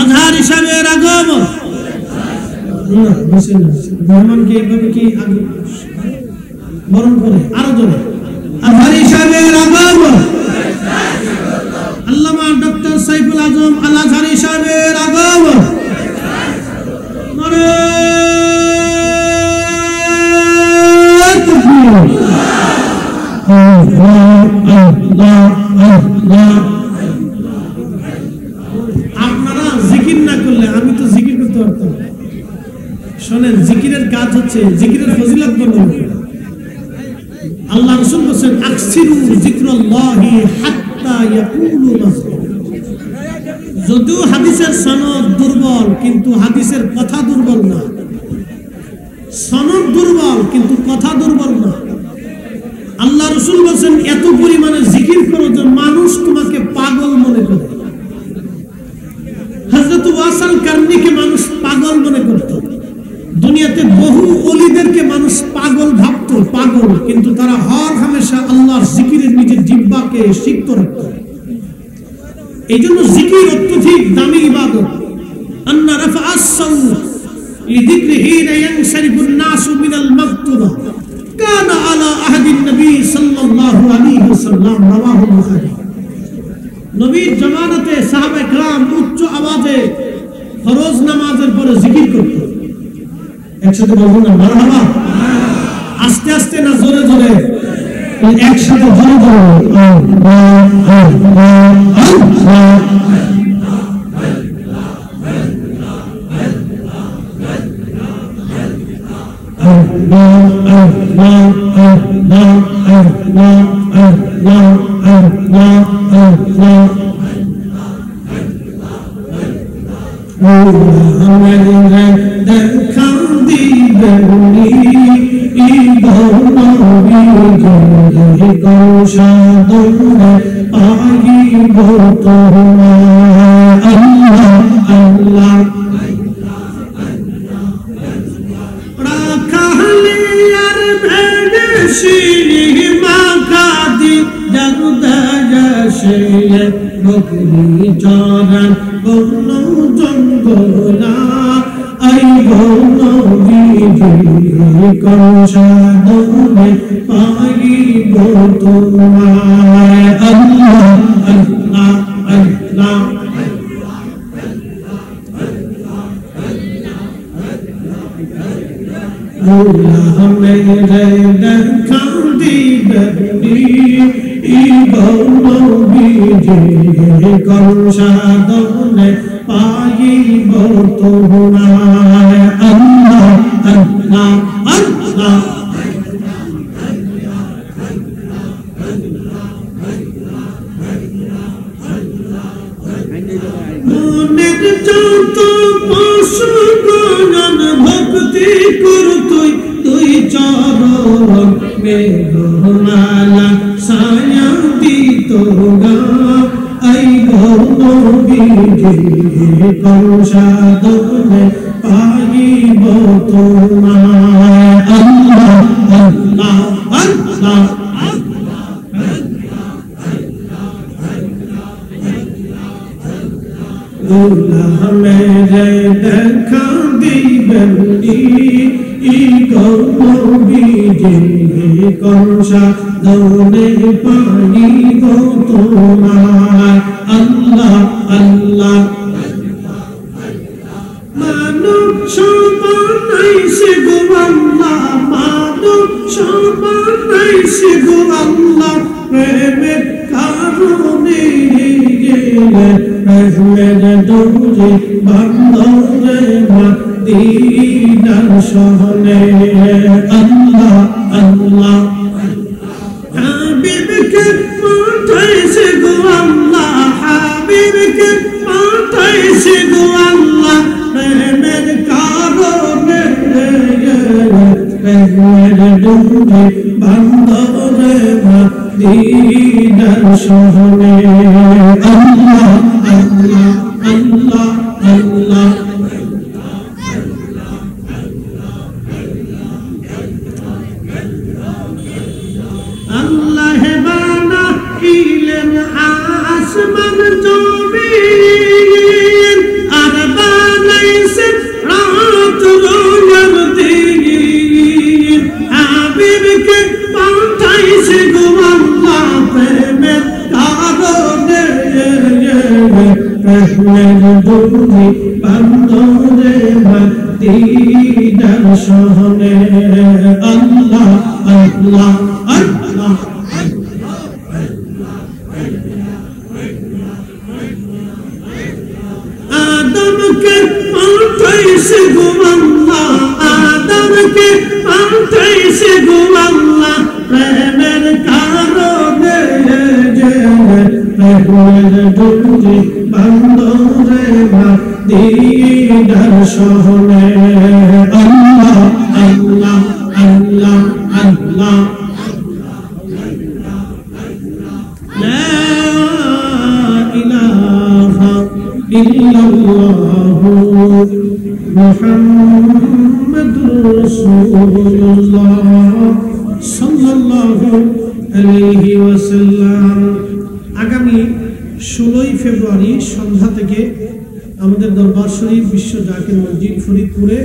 আজহার হিসাবের আগমন মেহমানকে এইভাবে কি বরণ করে আরো জোরে আজহার হিসাবের আগমন। আল্লামা ডক্টর সাইফুল আজম আল আজহারি সাহেবের আগমন। নারে তাকবীর, আপনারা জিকির না করলে আমি তো জিকির করতে পারতাম। শোনেন, জিকিরের কাজ হচ্ছে জিকিরের ফজিলত বর্ণনা করা। আল্লাহ রাসূল বলেন আকসিরু যিকরাল্লাহি হাত্তা ইয়াকুলু মাসবুক। যদিও হাদিসের সনদ দুর্বল কিন্তু হাদিসের কথা দুর্বল না। সনদ দুর্বল কিন্তু কথা দুর্বল না। আল্লাহ রাসূল বলেন এত পরিমাণে জিকির করো যে মানুষ তোমাকে পাগল মনে করে। হযরত ওয়াসাল কারনিকে মানুষ পাগল মনে করত। দুনিয়াতে বহু ওলিদেরকে মানুষ পাগল ভাবত, পাগল, কিন্তু তারা হর হামেশা আল্লাহর জিকিরের নিজের জিহ্বাকে সিক্ত রাখত। এই জন্য জিকির অত্যধিক দামি ইবাদত। আন্না রাফআস সাউত লিযিকরিহি ইয়ানসারিফুন নাসু মিনাল মাকতুবা কানা আলা আহদিন নবী সাল্লাল্লাহু আলাইহি ওয়াসাল্লাম রাওয়াহুল বুখারী। নবীর জামানাতে সাহাবায়ে کرام উচ্চ আওয়াজে ফরজ নামাজের পরে জিকির করত। একসাথে বলুন না মারহাবা। আস্তে আস্তে না জোরে জোরে? একসাথে জোরে জোরে। দেখা দিবনি কৌশাদনে পাইব তোমায়। আল্লাহ আল্লাহ রাখালি আর ভেড়েছি মাখাদি জগদশে বকরি চরণ বন জঙ্গলা আইব নবীজি কৌশাদনে পাইব তোমায়। আল্লাহ আল্লাহ আল্লাহ আল্লাহ মেরে দেখা দিবনি নবীজি কৌশাদনে পাইব তোমায়। আল্লাহ আল্লাহ আল্লাহ মনের যত পশু গণন ভক্তি করতুই তুই চরণ মেঘমালা ছায়া দিত গা আইব নবীজি কৌশাদনে পাইব তোমায়। আল্লাহ আল্লাহ আল্লাহ আল্লাহ মেরে দেখা দিবনি নবীজি কৌশাদনে পাইব তোমায়। আল্লাহ আল্লাহ মানব সমানাইছে গো আল্লাহ, মানব সমানাইছে গো আল্লাহ, প্রেমের কারণে রহমের দৌড়ে বান্দরে মদিনার শহরে। আল্লাহ আল্লাহ হাবিবকে পাঠাইছে গো আল্লাহ, হাবিবকে পাঠাইছে গো আল্লাহ, প্রেমের কারণে রহমের দৌড়ে বান্দরে মদিনার শহরে। আল্লাহ আল্লাহ আল্লাহ আল্লাহ রহমের দুরি বান্দরে মদিনার শহরে আল্লাহ আল্লাহ আল্লাহ আদমকে পাঠাইছে গো আল্লাহ আদমকে পাঠাইছে গো আল্লাহ প্রেমের কারণে রহমের দুরি বান্দরে মদিনার শহরে আল্লাহ আল্লাহ আল্লাহ আল্লাহ লা ইলাহা ইল্লাল্লাহু মুহাম্মাদুর রাসূলুল্লাহ সাল্লাল্লাহু আলাইহি ওয়াসাল্লাম। আগামী 16 ফেব্রুয়ারি সন্ধ্যা থেকে আমাদের দরবার শরীফ বিশ্ব জাকির মসজিদ ফরিদপুরে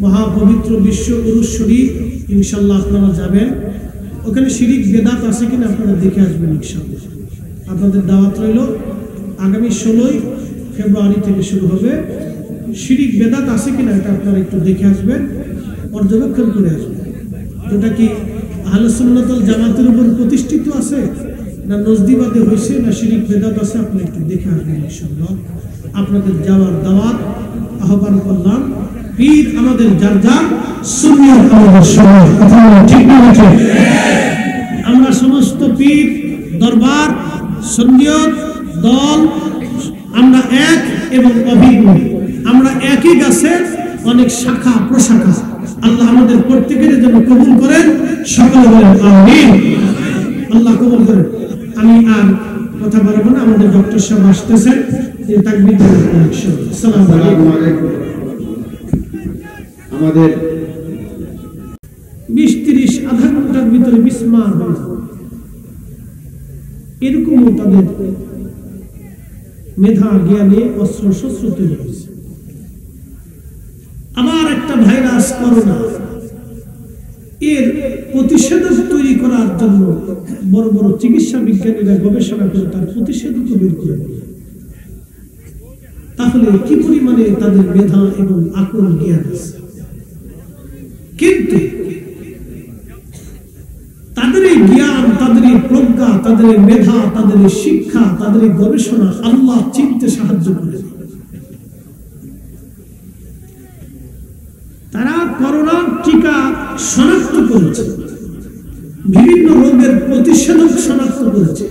মহাপবিত্র বিশ্ব উরুস শরীফ ইনশাআল্লাহ আপনারা যাবেন। ওখানে শিরিক বেদাত আছে কিনা আপনারা দেখে আসবেন ইনশাআল্লাহ। আপনাদের দাওয়াত রইল। আগামী 16 ফেব্রুয়ারি থেকে শুরু হবে। শিরিক বেদাত আছে কিনা এটা আপনারা একটু দেখে আসবেন, পর্যবেক্ষণ করে আসবেন। যেটা কি আহলে সুন্নাত ওয়াল জামাতের উপর প্রতিষ্ঠিত আছে না নজদিবাদে হয়েছে না শিরিক বেদাত আছে, আপনি একটু দেখে আসবেন ইনশাআল্লাহ। আপনাদের যাওয়ার দাওয়াত আহ্বান করলাম। পীর আমাদের যার যার, সুন্নিয়ত আমাদের সবার। কথা ঠিক না ঠিক? আমরা সমস্ত পীর দরবার সুন্নিয়ত দল আমরা এক এবং অভিন্ন। আমরা একই গাছের অনেক শাখা প্রশাখা। আল্লাহ আমাদের প্রত্যেকের জন্য কবুল করেন, সকলে বলেন আমিন। আল্লাহ কবুল করেন। আমি আর কথা বলবো না, আমাদের ডক্টর সাহেব আসতেছেন। তাকবীর দিন। আসসালামু আলাইকুম। আমাদের 20-30 আধা ঘন্টার ভিতরে বিস্মার হয়ে যাবে। এরকমও তাদের মেধা জ্ঞানে অস্ত্র শস্ত্র তৈরি হয়েছে। আমার একটা ভাইরাস করোনা, এর প্রতিষেধক তৈরি করার জন্য বড় বড় চিকিৎসা বিজ্ঞানীরা গবেষণা করে তার প্রতিষেধক বের করে দেয়। তাহলে কি পরিমাণে তাদের মেধা এবং আকল জ্ঞান আছে। কিন্তু তাদের এই জ্ঞান, তাদের এই প্রজ্ঞা, তাদের এই মেধা, তাদের এই শিক্ষা, তাদের এই গবেষণা আল্লাহ চিনতে সাহায্য করে। তারা করোনার টিকা শনাক্ত করেছে, বিভিন্ন রোগের প্রতিষেধক শনাক্ত করেছে,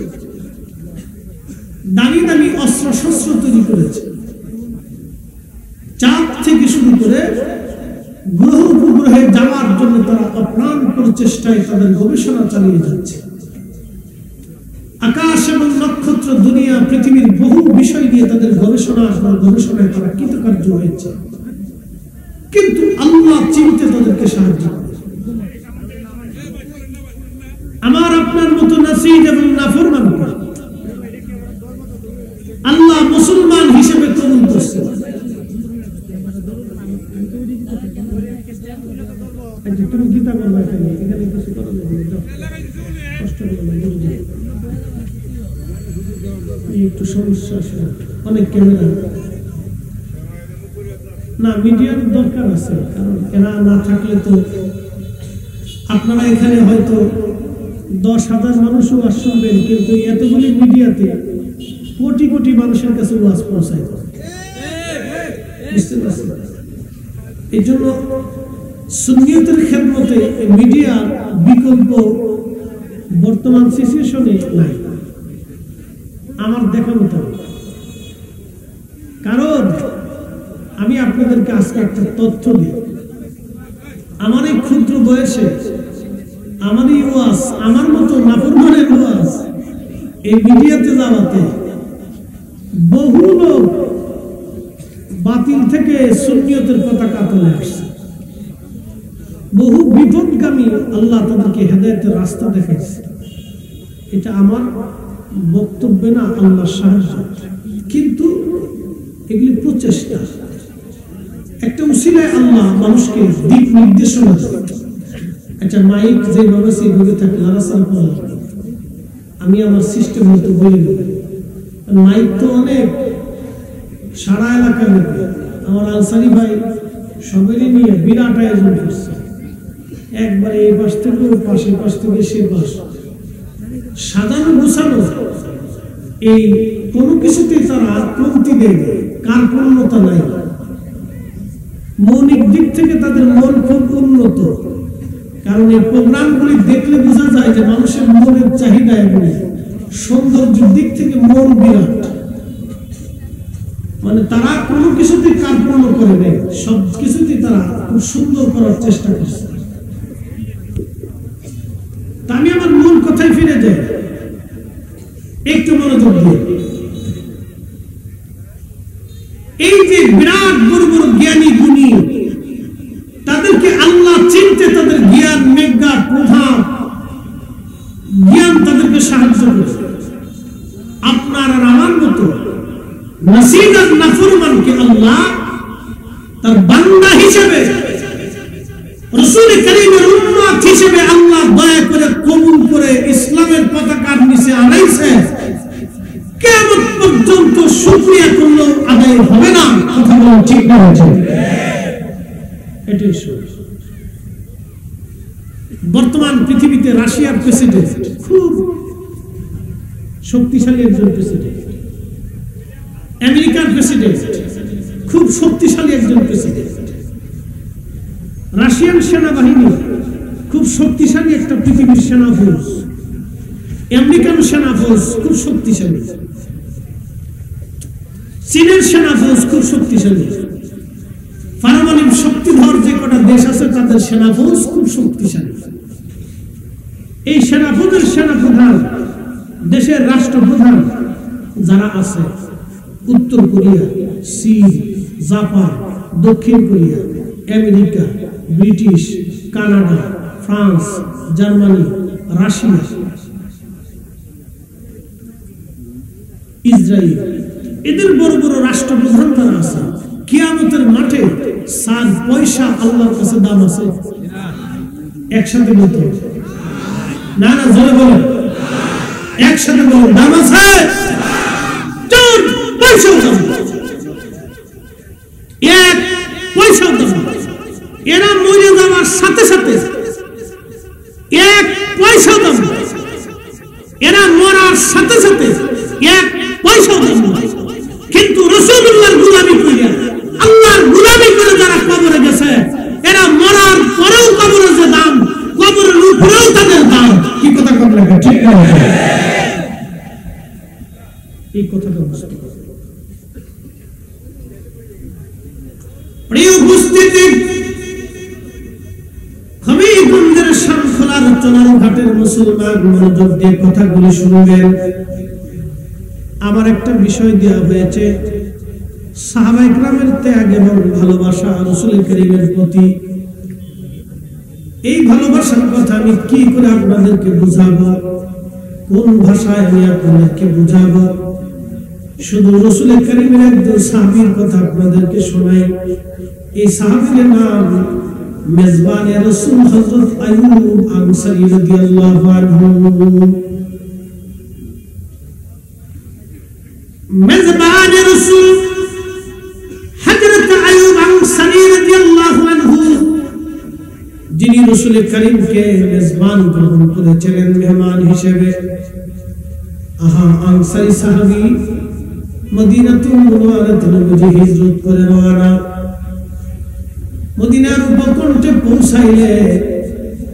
দামি দামি অস্ত্র শস্ত্র তৈরি করেছে। চাঁদ থেকে শুরু করে গ্রহ উপগ্রহে যাওয়ার জন্য তারা অপ্রাণ প্রচেষ্টায় তাদের গবেষণা চালিয়ে যাচ্ছে। আকাশ এবং নক্ষত্র, দুনিয়া, পৃথিবীর বহু বিষয় নিয়ে তাদের গবেষণায় তারা কৃতকার্য হয়েছে। কিন্তু আল্লাহ চিনতে তাদেরকে সাহায্য করে। আমার আপনার মতো নাসির এবং নাফরমান আল্লাহ মুসলমান হিসেবে কবুল করছে। তুমি গীতা বলবা, এখানে কিছু করা যাবে কষ্ট একটু সমস্যা আছে, অনেক ক্যামেরা না, মিডিয়ার দরকার আছে। কারণ এরা না থাকলে তো আপনারা এখানে হয়তো 10,000 মানুষও ওয়াজ শুনবেন, কিন্তু এতগুলি মিডিয়াতে কোটি কোটি মানুষের কাছে ওয়াজ পৌঁছায়। বুঝতে পারছেন? এই জন্য সুন্নিয়তের খেদমতে মিডিয়ার বিকল্প বর্তমান সিচুয়েশনে নাই আমার দেখা মতো। কারণ আমি আপনাদেরকে আজকে একটা তথ্য দিই। আমার এই ক্ষুদ্র বয়সে আমার এই ওয়াজ, আমার মতো নাফরমানের ওয়াজ এই মিডিয়াতে যাওয়াতে বহু লোক বাতিল থেকে সুন্নিয়তের পতাকা তুলে আসছে। বহু বিপদগামী আল্লাহ তাদেরকে হেদায়েতের রাস্তা দেখাইছে। এটা আমার বক্তব্য না, আল্লাহর সাহায্য। কিন্তু এগুলি প্রচেষ্টা, একটা উসিলায় আল্লাহ মানুষকে দিক নির্দেশনা দেয়। একটা মাইক যেভাবে সেইভাবে থাকে, আমি আমার সিস্টেম মতো বলে দেব। মাইক তো অনেক সারা এলাকার লোকে আমার আনসারি ভাই সবাই নিয়ে বিরাট আয়োজন করছে, একবারে এই পাশ থেকে ওই পাশে, পাশ থেকে সে পাশ, সাজানো গোছানো। এই কোনো কিছুতে তারা কমতি দেয়, কার্পণ্যতা নাই। মৌলিক দিক থেকে তাদের মন খুব উন্নত, কারণ এই প্রোগ্রামগুলি দেখলে বোঝা যায় যে মানুষের মনের চাহিদা এগুলি। সৌন্দর্যের দিক থেকে মন বিরাট, মানে তারা কোনো কিছুতে কার্পণ্য করে নেই, সব কিছুতে তারা খুব সুন্দর করার চেষ্টা করছে। আমি আমার মূল কথায় ফিরে যাই, একটু মনোযোগ দিয়ে। এই যে বিরাট বড় বড় জ্ঞানী গুণী, তাদেরকে আল্লাহ চিনতে তাদের জ্ঞান, মেঘা, প্রভাব, জ্ঞান তাদেরকে সাহায্য করেছে। আপনার আর আমার মতো নাসিব আর নাফরমানকে আল্লাহ তার বান্দা হিসেবে, রাসূল কারীমের উম্মত হিসেবে আল্লাহ দয়া করে কবুল করে ইসলামের পতাকার নিচে আনাইছে। কিয়ামত পর্যন্ত শুকরিয়া করলেও আদায় হবে না। কথা বলেন ঠিক না? এটাই বর্তমান পৃথিবীতে রাশিয়ার প্রেসিডেন্ট খুব শক্তিশালী একজন প্রেসিডেন্ট, আমেরিকার প্রেসিডেন্ট খুব শক্তিশালী একজন প্রেসিডেন্ট, রাশিয়ান সেনাবাহিনী খুব শক্তিশালী একটা পৃথিবীর সেনা ফৌজ, আমেরিকান সেনা ফৌজ খুব শক্তিশালী, চীনের সেনা ফৌজ খুব শক্তিশালী, পারমাণবিক শক্তিধর যে কটা দেশ আছে তাদের সেনা ফৌজ খুব শক্তিশালী। এই সেনা ফৌজের সেনাপ্রধান, দেশের রাষ্ট্রপ্রধান যারা আছে, উত্তর কোরিয়া, চীন, জাপান, দক্ষিণ Korea, America, British, Canada, France, Germany, Russia, Israel, এদের বড় বড় রাষ্ট্রপ্রধান যারা আছে, কিয়ামতের মাঠে সার পয়সা আল্লাহর কাছে দাম আছে? একসাথে বলতে না, না জোরে বলেন, একসাথে বলেন, দাম আছে? চার পয়সাও দাম, এক পয়সাও দাম। এরা মরে যাওয়ার সাথে সাথে এক পয়সাও দাম, এরা মরার সাথে সাথে এক পয়সাও দাম। কিন্তু রাসূলুল্লাহর গোলামি করে, আল্লাহর গোলামি করে যারা কবরে গেছে, এরা মরার পরেও কবরের যে দাম, কবরের উপরেও তাদের দাম। কি কথা বলেন? ঠিক না? এই কথাটা বুঝতে হবে। প্রিয় উপস্থিতি, হবিগঞ্জের শামখোলার চোনার ঘাটের মুসলমান, মনোযোগ দিয়ে কথাগুলি শুনবেন। আমার একটা বিষয় দেওয়া হয়েছে, সাহাবায়ে কেরামের ত্যাগ এবং ভালোবাসা রাসূল কারীমের প্রতি। এই ভালোবাসার কথা আমি কি করে আপনাদেরকে বুঝাবো, কোন ভাষায় আমি আপনাদেরকে বুঝাবো? শুধু রাসূল কারীমের একজন সাহাবীর কথা আপনাদেরকে শোনাই। এই সাহাবীর নাম মেজবানে রাসূল হযরত আইয়ুব আনসারী রাদিয়াল্লাহু আনহু। মেজবানে রাসূল হযরত আইয়ুব আনসারী রাদিয়াল্লাহু আনহু, যিনি রাসূল কারীমকে মেজবান গ্রহণ করেছিলেন মেহমান হিসেবে। আনসারী সাহাবী মদিনাতুল মুনাওয়ারাতে নবীজি হিজরত করে রওনা। মদিনার উপকণ্ঠে পৌঁছাইলে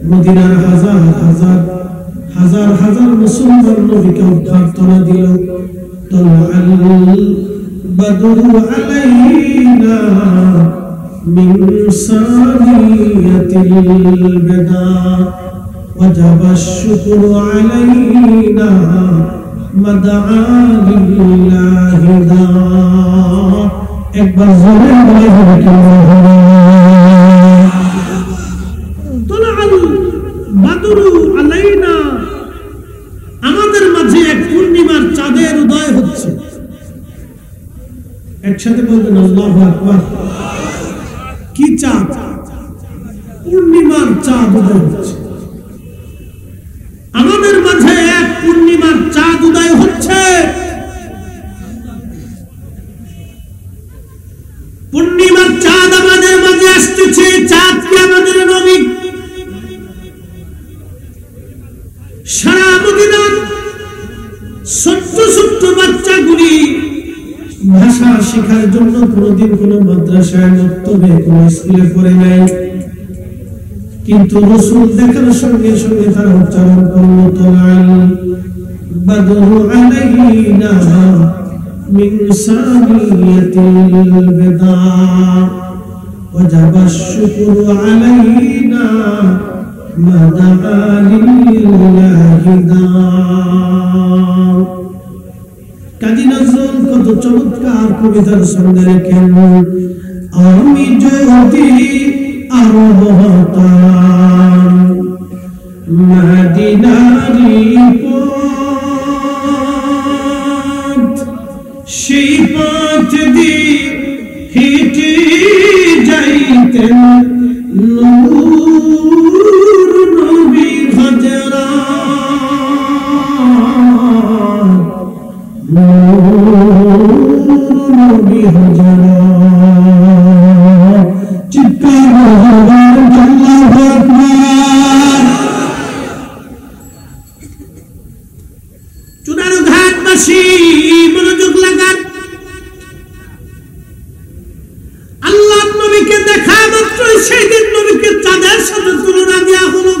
মদিনার হাজার হাজার মুসলমান নবীকে অভ্যর্থনা দিল। তলাআল বাদরু আলাইনা মিন সানিয়াতিল বিদা ওয়াজাবা আশ-শুকরু আলাইনা মাদআ লিল্লাহি দা। একবার জোরে বলে হবে কেমন? তলাআল বাদরু আলাইনা, আমাদের মাঝে এক পূর্ণিমার চাঁদের উদয় হচ্ছে। একসাথে বলবেন আল্লাহু আকবার। কি চাঁদ? পূর্ণিমার চাঁদ উদয় হচ্ছে। আমাদের মাঝে এক পূর্ণিমার চাঁদ উদয় হচ্ছে। ভাষা শেখার জন্য কোনোদিন কোনো মাদ্রাসায় মক্তবে কোনো স্কুলে পড়ে নাই, কিন্তু রাসূল দেখার সঙ্গে সঙ্গে তারা উচ্চারণ করলো তাআল বাদরু আলাইনা মিন সানিয়াতিল বিদা ওয়াজাবা শুকরু আলাইনা মাদা লিল্লাহি দা। কাজী নজরুল কত চমৎকার কবিতার সঙ্গে লেখেন, আমি যদি আরো হতাম মদিনারি পথ, সেই পথ দিয়ে হেঁটে যাইতেন নূর নবী হাজরা, নবী হাজরা। চিৎকার আল্লাহু আকবার। চুনারু ঘাটবাসী মনোযোগ লাগান, আল্লাহ নবীকে দেখা মাত্রই সেই দিন নবীকে চাঁদের সাথে তুলনা দেওয়া হলো।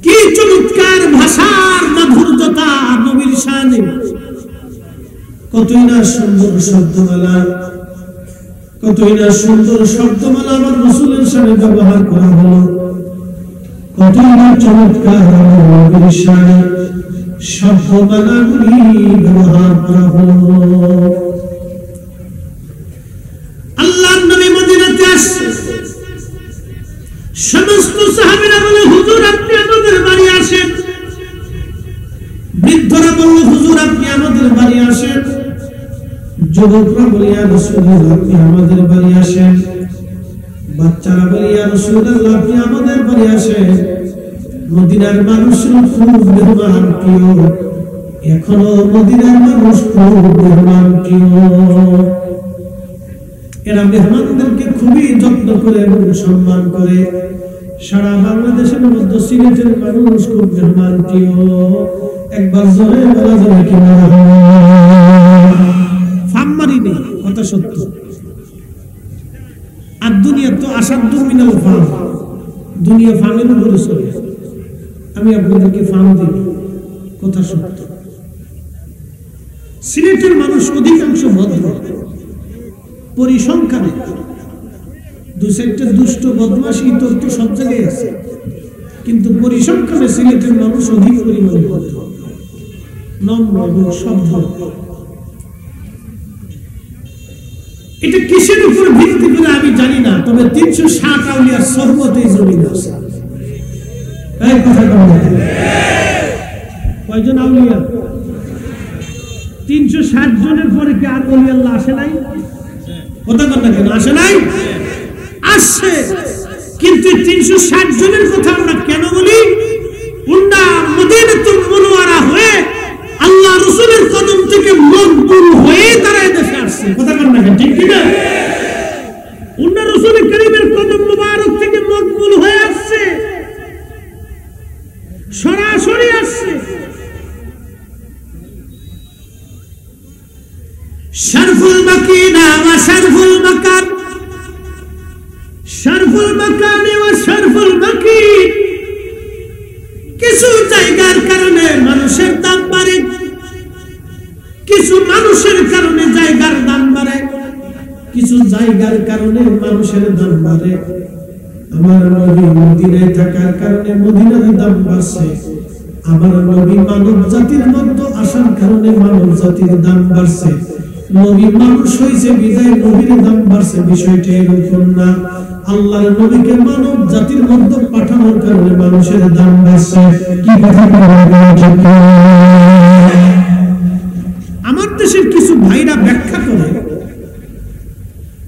কি চমৎকার ভাষার মাধুর্যতা নবীর শানে, কতই না সুন্দর শব্দমালা, কতই না সুন্দর শব্দমালা আমার রাসূলের শানে ব্যবহার করা হলো, কতই না চমৎকার নবীর শানে শব্দমালাগুলি ব্যবহার করা হলো। আল্লাহর নবী মদিনাতে আসছে, সমস্ত সাহাবীরা বলে হুজুর আপনি আমাদের বাড়ি আসেন, বৃদ্ধরা বলল হুজুর আপনি আমাদের বাড়ি আসেন, যুবকরা বলে ইয়া রাসূলুল্লাহ আপনি আমাদের বাড়ি আসেন, বাচ্চারা বলে ইয়া রাসূলুল্লাহ আপনি আমাদের বাড়ি আসেন। মদিনার মানুষ খুব মেহমান প্রিয়, এখনো মদিনার মানুষ খুব মেহমান প্রিয়, এরা মেহমানদেরকে খুবই যত্ন করে এবং সম্মান করে। সারা বাংলাদেশের মধ্যে সিলেটের মানুষ খুব মেহমান প্রিয়, একবার জোরে বলা যাবে কি না? ফাম্মারি নেই, কথা সত্য। আর দুনিয়া তো আসাদু মিনাল ফাম, দুনিয়া ফামের উপরে চলে, আমি আপনাদেরকে ফাম দিই, কথা সত্য। সিলেটের মানুষ অধিকাংশ ভদ্র, পরিসংখ্যানে দু চারটে দুষ্ট বদমাশি তো সব জায়গায় আছে, কিন্তু পরিসংখ্যানে সিলেটের মানুষ অধিক পরিমাণ ভদ্র, নম্র এবং সভ্য। এটা কিসের উপর ভিত্তি করে আমি জানি না, তবে 360 আউলিয়ার সহমতে জমিন আছে। এই কথা কয়জন আউলিয়া? 360 জনের পরে কি আর ওলি আল্লাহ আসে নাই? কথা কথা কেন আসে নাই? আসছে, কিন্তু 360 জনের কথা আমরা কেন বলি? উন্না মদিনাতুল মুনওয়ারা হয়ে আল্লাহ রাসূলের কদম থেকে মকবুল হয়ে তারা এদেশে আসছে, কথা কেন না? ঠিক কি না? উন্না রাসূল করিমের কদম মুবারক থেকে মকবুল হয়ে আসছে, সরাসরি আসছে। শরফুল মাকিনা ওয়া শরফুল মাকান, শরফুল মাকান ওয়া শরফুল মাকিন। কিছু জায়গার কারণে মানুষের দাম বাড়ে, কিছু মানুষের কারণে জায়গার দাম বাড়ে, কিছু জায়গার কারণে মানুষের দাম বাড়ে। আমার নবী মদিনায় থাকার কারণে মদিনার দাম বাড়ছে, আমার নবী মানব জাতির মধ্যে আসার কারণে মানব জাতির দাম বাড়ছে। নবী মানুষ হয়েছে বিদায় নবীর দাম বাড়ছে, বিষয়টা এরকম না। আল্লাহর নবীকে মানব জাতির মধ্যে পাঠানোর কারণে মানুষের দাম বাড়ছে। কি কথা বলেন? আমার দেশের কিছু ভাইরা ব্যাখ্যা করে,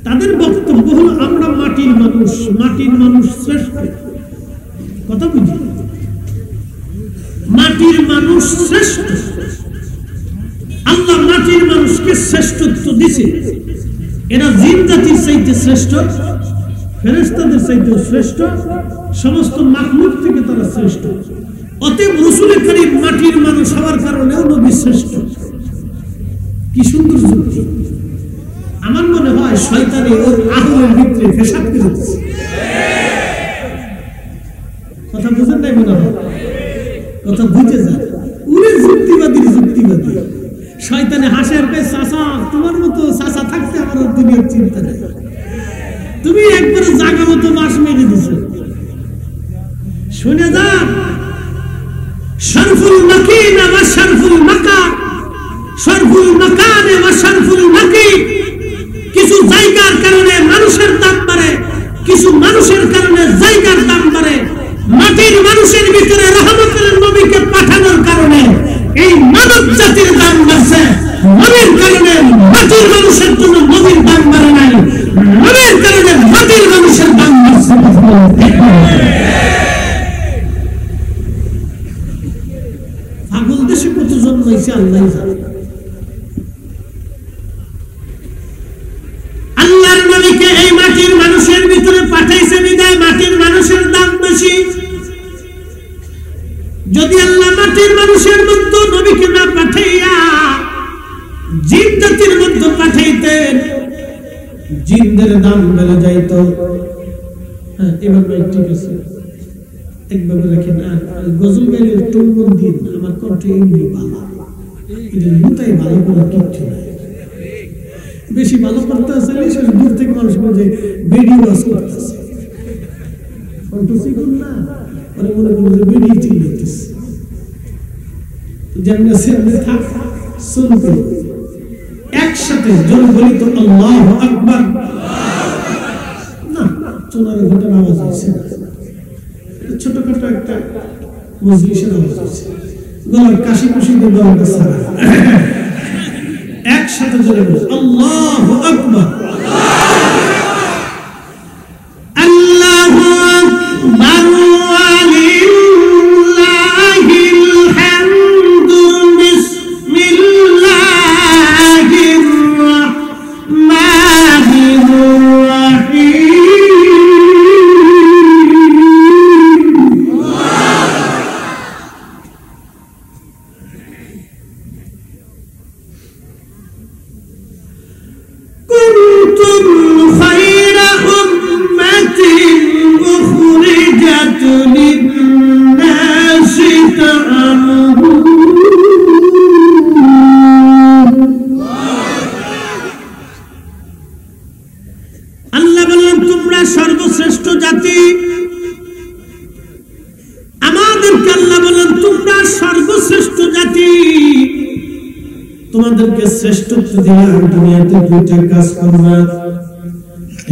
তাদের বক্তব্য হলো আমরা মাটির মানুষ, মাটির মানুষ শ্রেষ্ঠ। কথা বুঝি? মাটির মানুষ শ্রেষ্ঠ, আল্লাহ মাটির মানুষকে শ্রেষ্ঠত্ব দিছে। এরা জিন জাতির চাইতে শ্রেষ্ঠ, ফেরেশতাদের চাইতে শ্রেষ্ঠ, সমস্ত মাখলুক থেকে তারা শ্রেষ্ঠ। অতএব রাসূল করিম মাটির মানুষ হওয়ার কারণেও নবী শ্রেষ্ঠ। কি সুন্দর যুক্তি। আমার মনে হয় শয়তানি ওর আহলের ভিতরে পেশাব করেছে। কথা বুঝেন নাই মনে হয়? কথা বুঝে যান। উনি যুক্তিবাদী। শয়তানে হাসের কে চাচা, তোমার মতো চাচা থাকতে আমার দুনিয়ার চিন্তা নেই। তুমি একবারে জায়গা মতো বাস মেরে দিছো। শুনে যান, শরফুল মাকিন ওয়া শরফুল মাকান, শরফুল মাকান ওয়া শরফুল মাকিন। কিছু জায়গার কারণে মানুষের দাম বাড়ে, কিছু মানুষের কারণে জায়গার দাম বাড়ে। মাটির মানুষের ভিতরে রহমতের নবীকে পাঠানোর কারণে এই মানব জাতির দাম বাড়ছে। নবীর কারণে মাটির মানুষের জন্য নবীর দাম বাড়ে নাই, নবীর কারণে মাটির মানুষের দাম বাড়ছে। পাগল দেশে কত জন্ম হয়েছে আল্লাহ জানে। আল্লাহর নবীকে এই মাটির মানুষের ভিতরে পাঠাইছে বিদায় মাটির মানুষের দাম বেশি। যদি আল্লাহ মাটির মানুষের মধ্যে নবীকে না পাঠাইয়া জিন জাতির মধ্যে পাঠাইতেন, জিনদের দাম বেড়ে যাইত। হ্যাঁ, এভাবে ঠিক আছে, একভাবে রাখেন। আর গজল গাইলে টুম্বন দিন, আমার কণ্ঠে এমনি বালা, এটা লুতাই ভালো করে কিচ্ছু নাই। বেশি ভালো করতে আসলে দূর থেকে মানুষ বলছে বেডি ওয়াশ করতেছে, কণ্ঠ শিখুন না, মানে মনে করুন যে বেডি চিল্লাইতেছে। যেমন সেমনি থাক, শুনতে একসাথে জন বলি তো আল্লাহু আকবার। না, চোনার ঘটনা আওয়াজ হয়েছে, ছোটখাটো একটা মজলিসের আওয়াজ হয়েছে, গলার কাশি কুশি দিয়ে গলাটা সারা। একসাথে জোরে বলি আল্লাহু আকবার। আল্লাহু আকবার ওয়া লিল্লাহিল হামদু। বিসমিল্লাহির রাহমানির সর্বশ্রেষ্ঠ জাতি। আমাদেরকে আল্লাহ বলেন তোমরা সর্বশ্রেষ্ঠ জাতি, তোমাদেরকে শ্রেষ্ঠত্ব দিয়ে দুনিয়াতে দুইটা কাজ করবা।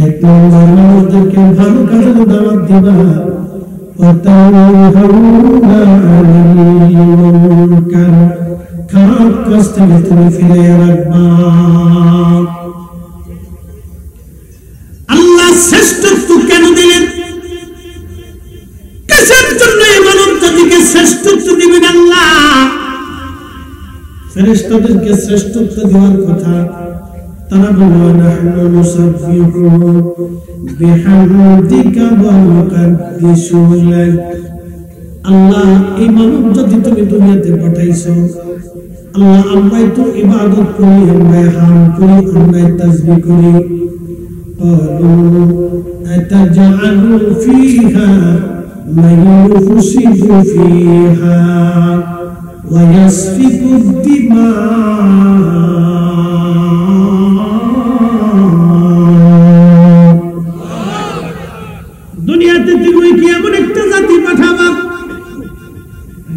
এক নম্বর, আমাদেরকে ভালো কাজের দাওয়াত দিবা, খারাপ কাজ থেকে তুমি ফিরে রাখবা। আল্লাহ শ্রেষ্ঠত্ব কেন দিলেন? কিসের জন্য এই মানব জাতিকে শ্রেষ্ঠত্ব দিবেন আল্লাহ? ফেরেশতাদেরকে শ্রেষ্ঠত্ব দেওয়ার কথা তারা বলে নাহনু নুসাব্বিহু বিহামদিকা ওয়া নুকাদ্দিসু লাক। আল্লাহ, এই মানব জাতি তুমি দুনিয়াতে পাঠাইছো, আল্লাহ আমরাই তো ইবাদত করি, আমরাই হাম করি, আমরাই তাসবিহ করি। قالوا أتجعل فيها من يفسد فيها ويسفك الدماء। দুনিয়াতে তুমি কি এমন একটা জাতি পাঠাবা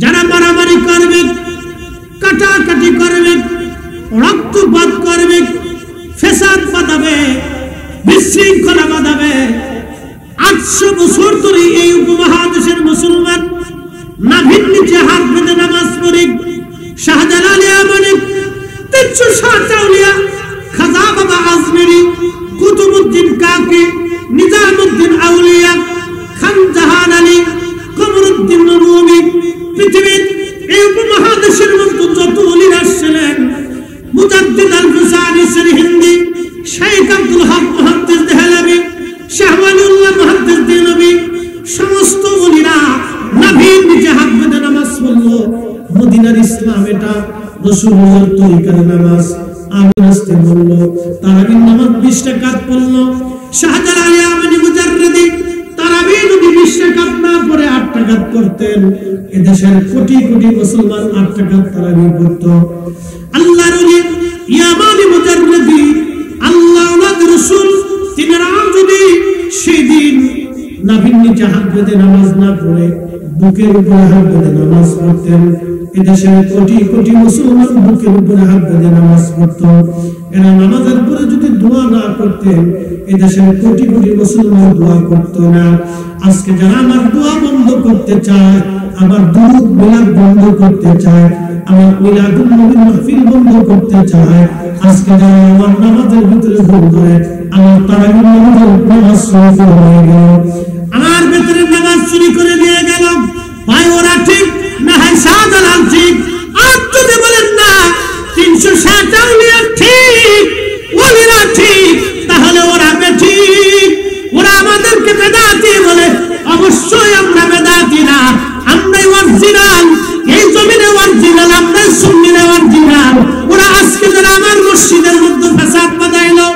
যারা মারামারি করবে, কাটাকাটি করবে, রক্তপাত করবে, ফেসাদ বাঁধাবে, বিশৃঙ্খলা বাঁধাবে। 800 বছর ধরে এই উপমহাদেশের মুসলমান নাভির নিচে হাত বেঁধে নামাজ পড়ে শাহজালাল ইয়ামানি, তিনশো ষাট আউলিয়া, খাজা বাবা আজমেরি, কুতুবউদ্দিন কাকি, নিজামউদ্দিন আউলিয়া, খান জাহান আলী, কমরউদ্দিন রুমি, পৃথিবীর এই উপমহাদেশের মধ্যে যত ওলিরা ছিলেন, মুজাদ্দিদ আল-ফুসানি হিন্দি, শেখ আব্দুল হক মুহাদ্দিস দেহলভী, শাহ ওয়ালিউল্লাহ মুহাদ্দিস দেহলভী, সমস্ত ওলিরা নাভির নিচে হাত বেঁধে নামাজ পড়লো। মদিনার ইসলাম এটা, রাসূলুল্লাহর তরিকার নামাজ। আমিন আসতে বলল। তারাবির নামাজ 20 রাকাত পড়লো। শাহজালাল ইয়ামানি মুজাররিদি তারাবি নবী 20 রাকাত না পড়ে 8 রাকাত করতেন। এদেশের কোটি কোটি মুসলমান 8 রাকাত তারাবি পড়তো। আল্লাহর ওলি ইয়ামানি মুজাররিদি আল্লাহর রাসূল তিনারা যদি সেদিন নাভির নিচে হাত বেঁধে নামাজ না পড়ে বুকের উপরে হাত বেঁধে নামাজ পড়তেন, এদেশের কোটি কোটি মুসলমান বুকের উপরে হাত বেঁধে নামাজ পড়ত। এরা নামাজের পরে যদি দোয়া না করতেন, এদেশের কোটি কোটি মুসলমান দোয়া করত না। আজকে যারা আমার দোয়া বন্ধ করতে চায়, আমার দুরূদ মিলাদ বন্ধ করতে চায়, আমার মিলাদুন নবীর মাহফিল বন্ধ করতে চায়, আজকে যারা আমার নামাজের ভিতরে ভুল করে, আমার তারাবির নামাজ শুরু হয়ে গেল, আমার ভিতরে নামাজ চুরি করে নিয়ে গেল, ভাই ওরা ঠিক না হয় শাহজালাল ঠিক? আর যদি বলেন না 360 আউলিয়া ঠিক, ওলিরা ঠিক, তাহলে ওরা বেঠিক। ওরা আমাদেরকে বেদাতি বলে, অবশ্যই আমরা বেদাতি না, আমরাই অরিজিনাল। এই জমিনে অরিজিনাল, আমরাই সুন্নিরা অরিজিনাল। ওরা আজকে যারা আমার মসজিদের মধ্যে ফাসাদ বাঁধাইলো,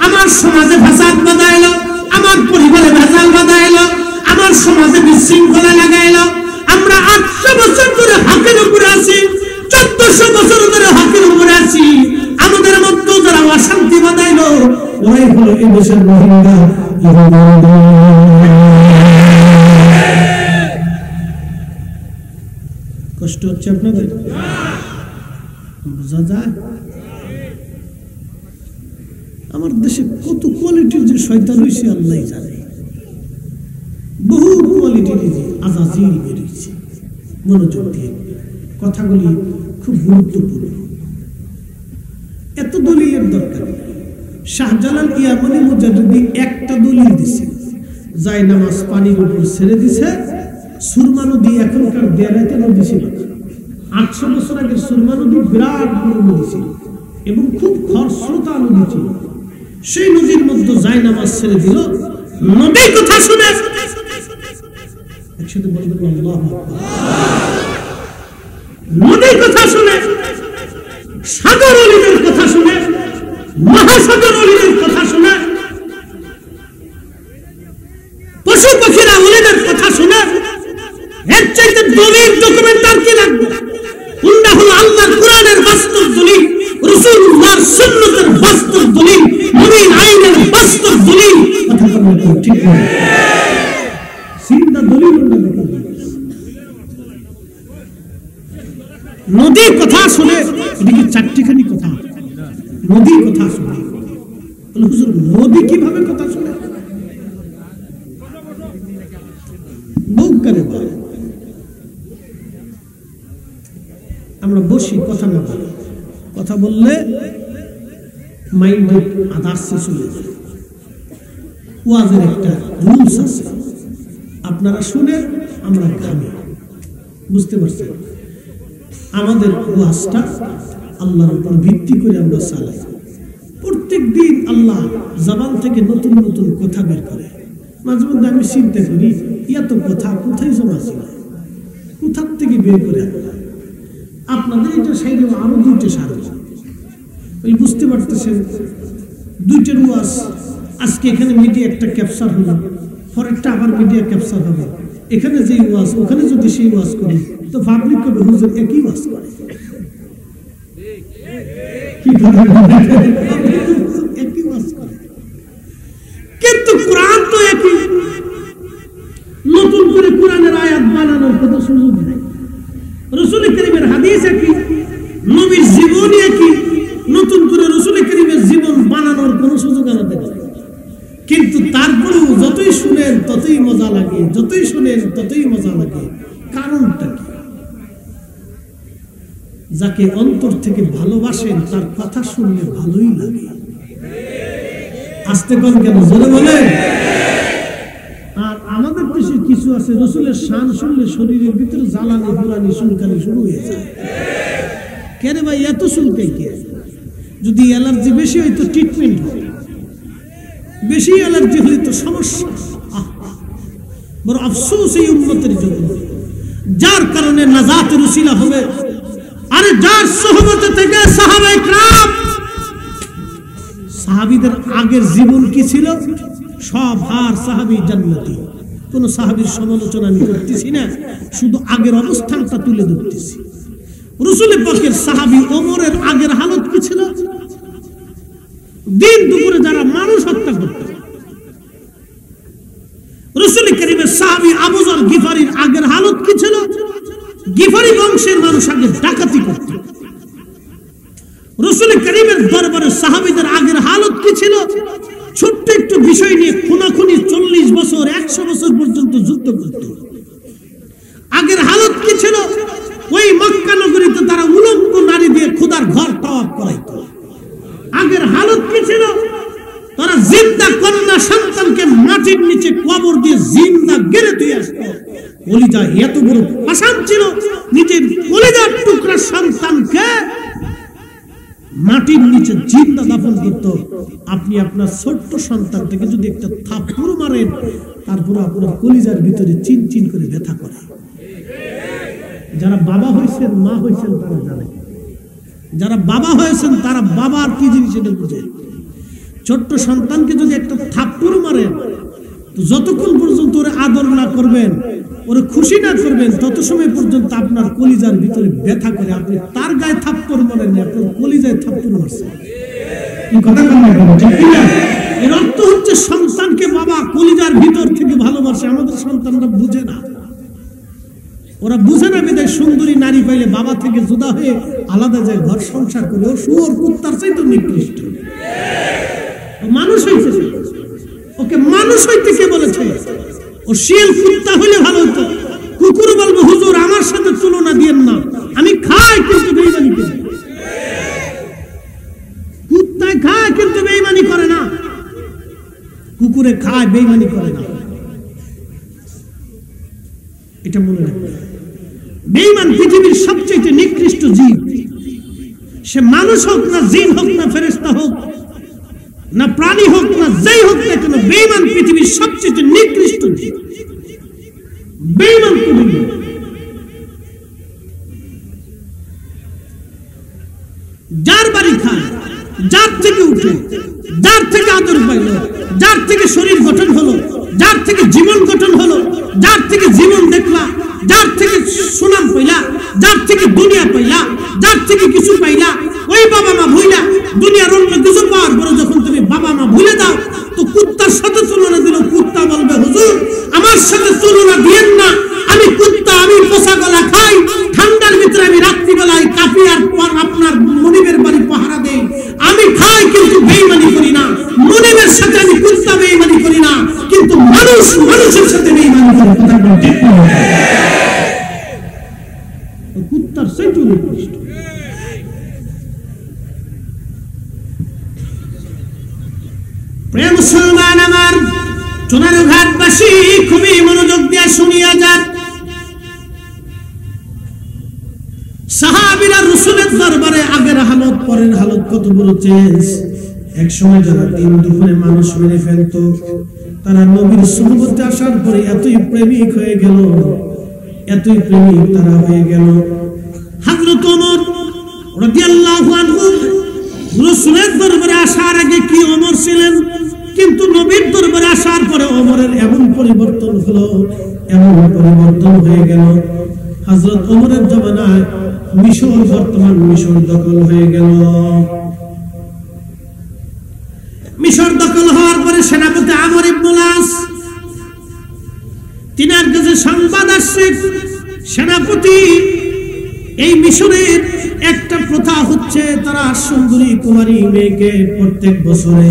আমার সমাজে ফাসাদ বাঁধাইলো, আমার পরিবারে ভেজাল বাঁধাইলো, আমার সমাজে বিশৃঙ্খলা লাগাইলো, আমরা 800 বছর ধরে হকের উপরে আছি, 1400 বছর ধরে হকের উপরে আছি, আমাদের মধ্যে যারা অশান্তি বাঁধাইলো, ওরাই হলো এই দেশের রোহিঙ্গা। কষ্ট হচ্ছে আপনাদের? বোঝা যায় আমার দেশে কত কোয়ালিটির যে শয়তান হয়েছে আল্লাহ জানে। বহু কোয়ালিটির আজাজিল বেরিয়েছে। মনোযোগ দিয়ে কথাগুলি খুব গুরুত্বপূর্ণ। এত দলিলের দরকার। শাহজালাল ইয়ামানি মুজাদ্দিদি একটা দলিল দিছে, যায় নামাজ পানির উপর ছেড়ে দিছে। সুরমা নদী এখনকার দেয়ালাতে নদী ছিল, 800 বছর আগে সুরমা নদী বিরাট বড় নদী ছিল এবং খুব খরস্রোতা নদী ছিল। সেই নদীর মধ্যে যায় নামাজ ছেড়ে দিল। নদীর কথা শুনে একসাথে বলবেন আল্লাহু আকবার। নদীর কথা শুনে, সাগর অলিদের কথা শুনে, মহাসাগর অলিদের কথা শুনে, পশু পাখিরা অলিদের কথা শুনে, এর চাইতে দলিল ডকুমেন্ট আর কি লাগবে? কোনটা হলো আল্লাহর কোরআনের বাস্তব দলিল, রাসূলুল্লাহর সুন্নাতের বাস্তব দলিল, নবীর আইনের বাস্তব দলিল। কথা বলতে ঠিক না, সিদ্ধা দলিল নদীর কথা শুনে, এদিকে 4টিখানি কথা, নদীর কথা শুনে হুজুর নদী কিভাবে কথা শুনে? আমরা বসি, কথা না বলি, কথা বললে মাইন্ডে আদার্সে চলে যায়। ওয়াজের একটা রুলস আছে, আপনারা শুনে আমরা ঘামি, বুঝতে পারছেন? আমাদের ওয়াজটা আল্লাহর উপর ভিত্তি করে আমরা চালাই। প্রত্যেক দিন আল্লাহ জবান থেকে নতুন নতুন কথা বের করে। মাঝে মধ্যে আমি চিন্তা করি, এত কথা কোথায় জমা ছিল, কোথার থেকে বের করে আনলাম? আপনাদের এটা সাইডে আরো 2টে সারা, ওই বুঝতে পারতেছেন 2টের ওয়াজ। আজকে এখানে মিডিয়া একটা ক্যাপচার হলো, পরেরটা আবার মিডিয়া ক্যাপচার হবে। এখানে যেই ওয়াজ ওখানে যদি সেই ওয়াজ করি, তো পাবলিক কবে হুজুর একই ওয়াজ করে, একই ওয়াজ করে। কিন্তু কোরআন তো একই, নতুন করে কোরআনের আয়াত বানানোর কোনো সুযোগ নেই। রাসূল কারীমের হাদিস একই, নবীর জীবনী একই, নতুন করে রাসূল কারীমের জীবন বানানোর কোনো সুযোগ আমাদের নেই। কিন্তু তারপরেও যতই শুনেন ততই মজা লাগে, যতই শুনেন ততই মজা লাগে। কারণটা কি? যাকে অন্তর থেকে ভালোবাসেন তার কথা শুনলে ভালোই লাগে। আস্তে কোন কেন, জোরে বলেন। আর আমাদের দেশে কিছু আছে, রাসূলের শান শুনলে শরীরের ভিতরে জ্বালানি পুরানি চুলকানি শুরু হয়ে যায়। কেন ভাই এত চুলকাই কে? যদি অ্যালার্জি বেশি হয় তো ট্রিটমেন্ট হয়, বেশি অ্যালার্জি হলে তো সমস্যা। বড় আফসোস এই উম্মতের জন্য, যার কারণে নাজাতের উসিলা হবে। আরে যার সোহবত থেকে সাহাবায়ে কেরাম সাহাবীদের আগের জীবন কি ছিল? সব হার সাহাবী জান্নাতি। কোন সাহাবীর সমালোচনা আমি করতেছি না, শুধু আগের অবস্থানটা তুলে ধরতেছি। রাসূল পাকের সাহাবী ওমরের আগের হালত কি ছিল? দিন দুপুরে যারা মানুষ হত্যা করত। রাসূল কারীমের সাহাবী আবু যর গিফারির আগের হালত কি ছিল? গিফারি বংশের মানুষ আগে ডাকাতি করত। রাসূল কারীমের দরবারে সাহাবীদের আগের হালত কি ছিল? ছোট্ট একটু বিষয় নিয়ে খুনাখুনি 40 বছর 100 বছর পর্যন্ত যুদ্ধ করত। আগের হালত কি ছিল? ওই মক্কা নগরীতে তারা উলঙ্গ নারী দিয়ে খোদার ঘর তাওয়াফ করাইত। আগের হালত কি ছিল? তারা জিন্দা কন্যা সন্তানকে মাটির নিচে কবর দিয়ে জিন্দা গেড়ে দিয়ে আসত। কলিজা এত বড় পাষাণ ছিল, নিজের কলিজার টুকরা সন্তানকে মাটির নিচে জিন্দা দাফন করত। আপনি আপনার ছোট্ট সন্তান থেকে যদি একটা থাপ্পড় মারেন, তারপর আপনার কলিজার ভিতরে চিনচিন করে ব্যথা করে। যারা বাবা হয়েছেন, মা হয়েছেন, তারা জানে। যারা বাবা হয়েছেন তারা বাবার কি জিনিস এটা বুঝে। ছোট্ট সন্তানকে যদি একটা থাপ্পড় মারেন, তো যতক্ষণ পর্যন্ত ওরে আদর না করবেন, ওরে খুশি না করবেন, তত সময় পর্যন্ত আপনার কলিজার ভিতরে ব্যথা করে। আপনি তার গায়ে থাপ্পড় মারেন না, আপনার কলিজায় থাপ্পড় মারছেন। এই কথা ঠিক না? এর অর্থ হচ্ছে সন্তানকে বাবা কলিজার ভিতর থেকে ভালোবাসে। আমাদের সন্তানরা বুঝে না, ওরা বুঝে না বিদায় সুন্দরী নারী পাইলে বাবা থেকে জুদা হয়ে আলাদা যায়, ঘর সংসার করে। ও শুয়োর কুত্তার চাইতে নিকৃষ্ট। মানুষ হইতে, ওকে মানুষ হইতে কে বলেছে? ও শিয়াল কুত্তা হইলে ভালো হতো। কুকুর বলবো হুজুর আমার সাথে তুলনা দিয়েন না, আমি খাই কিন্তু বেঈমানি করি। কুত্তায় খায় কিন্তু বেঈমানি করে না, কুকুরে খায় বেঈমানি করে না। এটা মনে রাখবেন। বেঈমান পৃথিবীর সবচেয়ে নিকৃষ্ট জীব। সে মানুষ হোক না জিন হোক না ফেরেশতা হোক না প্রাণী হোক না যেই হোক না কেন, বেঈমান পৃথিবীর সবচেয়ে নিকৃষ্ট জীব। বেঈমান কবি যার বাড়ি খায়, যার থেকে উঠে, যার থেকে আদর পাইল, যার থেকে শরীর গঠন হলো, যার থেকে জীবন গঠন হলো, যার থেকে জীবন দেখলা, যার থেকে সুনাম পাইলা, যার থেকে দুনিয়া পাইলা, যার থেকে কিছু পাইলা, ওই বাবা মা ভুইলা দুনিয়ার অন্য কিছু পাওয়ার পরে যখন তুমি বাবা মা ভুলে দাও, তো কুত্তার সাথে তুলনা দিল। কুত্তা বলবে হুজুর আমার সাথে তুলনা দিয়েন না, আমি কুত্তা, আমি পোষা গলা খাই, ঠান্ডার ভিতরে আমি রাত্রিবেলায় কাঁপি আর আপনার মনিবের বাড়ি পাহারা দেই। আমি খাই কিন্তু বেঈমানি করি না। মনিবের সাথে আমি কুত্তা বেঈমানি করি না, কিন্তু মানুষ মানুষের সাথে বেঈমানি করে। কথা ঠিক না? কুত্তার চাইতে নিকৃষ্ট। প্রিয় মুসলমান আমার, চুনারুঘাটবাসী খুবই মনোযোগ দিয়ে শুনিয়া যান। সাহাবীরা রাসূলের দরবারে আগের হালত পরের হালত কত বড় চেঞ্জ। এক সময় যারা দিন দুপুরে মানুষ মেরে ফেলতো, তারা নবীর সুহবতে আসার পরে এতই প্রেমিক হয়ে গেল, এতই প্রেমিক তারা হয়ে গেল। হযরত ওমর রাদিয়াল্লাহু আনহু রাসূলের দরবারে আসার আগে কি ওমর ছিলেন, কিন্তু নবীর দরবারে আসার পরে ওমরের এমন পরিবর্তন হলো, এমন পরিবর্তন হয়ে গেল। হযরত ওমরের জামানায় মিশর, বর্তমান মিশর দখল হয়ে গেল। মিশর দখল হওয়ার পরে সেনাপতি আমর ইবনুল আস, তিনার কাছে সংবাদ আসছে, সেনাপতি এই মিশরের একটা প্রথা হচ্ছে, তারা সুন্দরী কুমারী মেয়েকে প্রত্যেক বছরে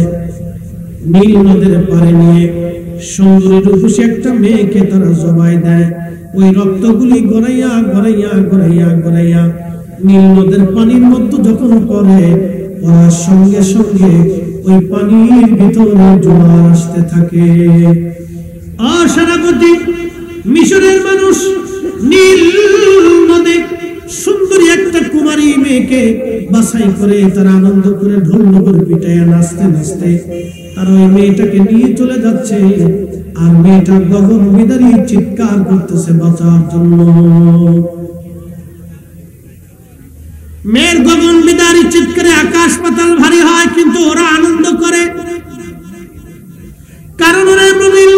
নীল নদের পারে নিয়ে সুন্দরী রূপসী একটা মেয়েকে তারা জবাই দেয়। ওই রক্তগুলি গড়াইয়া গড়াইয়া গড়াইয়া গড়াইয়া নীল নদের পানির মধ্যে যখন পড়ে, পড়ার সঙ্গে সঙ্গে ওই পানির ভিতরে জোয়ার আসতে থাকে। আর সেনাপতি মিশরের মানুষ নীল নদে সুন্দরী একটা কুমারী মেয়েকে বাছাই করে তারা আনন্দ করে ঢোল নগর পিটাইয়া নাচতে নাচতে তারা ওই মেয়েটাকে নিয়ে চলে যাচ্ছে। আর মেয়েটা গগন বিদারী চিৎকার করতেছে বাঁচার জন্য। মেয়ের গগন বিদারী চিৎকারে আকাশ পাতাল ভারী হয়, কিন্তু ওরা আনন্দ করে, কারণ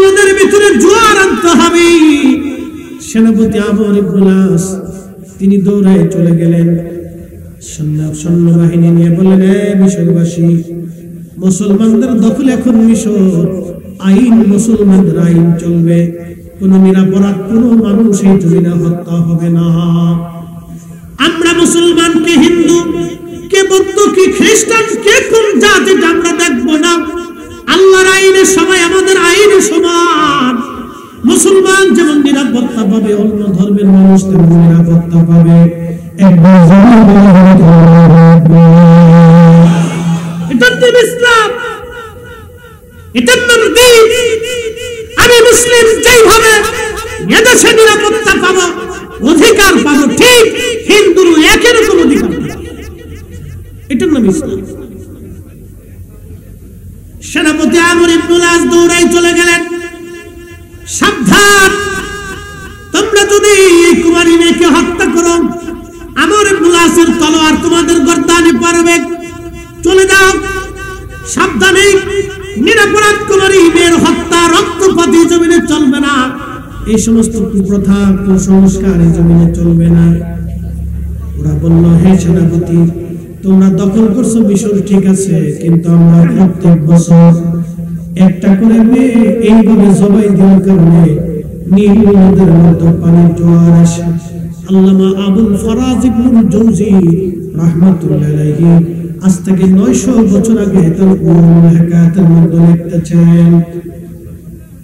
ওদের ভিতরে জোয়ার আনতে হবে। সেনাপতি আমর ইবনুল আস তিনি দৌড়ায় চলে গেলেন, সৈন্যবাহিনী নিয়ে বললেন, মিশরবাসী, মুসলমানদের দখল এখন মিশর, আইন মুসলমানদের আইন চলবে, কোন নিরাপরাধ কোন মানুষ এই জমিনে হত্যা হবে না। আমরা মুসলমান কে হিন্দু কে বৌদ্ধ কি খ্রিস্টান কে কোন জাতি আমরা দেখবো না, আল্লাহর আইনের সবাই আমাদের আইনে সমান। মুসলমান যেমন নিরাপত্তা পাবে, অন্য ধর্মের মানুষ তেমন নিরাপত্তা পাবে। ইসলাম এটার নাম দ্বীন। আমি মুসলিম, যেইভাবে এদেশে নিরাপত্তা পাবো, অধিকার পাবো, ঠিক হিন্দুর একই রকম অধিকার পাবো। এটার নাম ইসলাম। সেনাপতি আমর ইবনুল আস দৌড়াই চলে গেলেন, সাবধান, তোমরা যদি এই কুমারী মেয়েকে হত্যা করো, আমর ইবনুল আসের তলোয়ার তোমাদের গর্দানে পড়বে, চলে যাও সাবধানে। নিরাপরাধ কুমারী মেয়ের হত্যা, রক্তপাত এই জমিনে চলবে না, এই সমস্ত কুপ্রথা কুসংস্কার এই জমিনে চলবে না। ওরা বলল, হে সেনাপতি, তোমরা দখল করছো মিশর ঠিক আছে, কিন্তু আমরা প্রত্যেক বছর একটা করে মেয়ে এইভাবে জবাই দেওয়ার কারণে নীল নদের মতো পানির জোয়ার আসে। আল্লামা আবুল ফরাজ ইবনুল জৌজি রাহমাতুল্লাহ আলাইহি আজ থেকে 900 বছর আগে তার উম্মুল হিকায়াতের মধ্যে লিখতেছেন,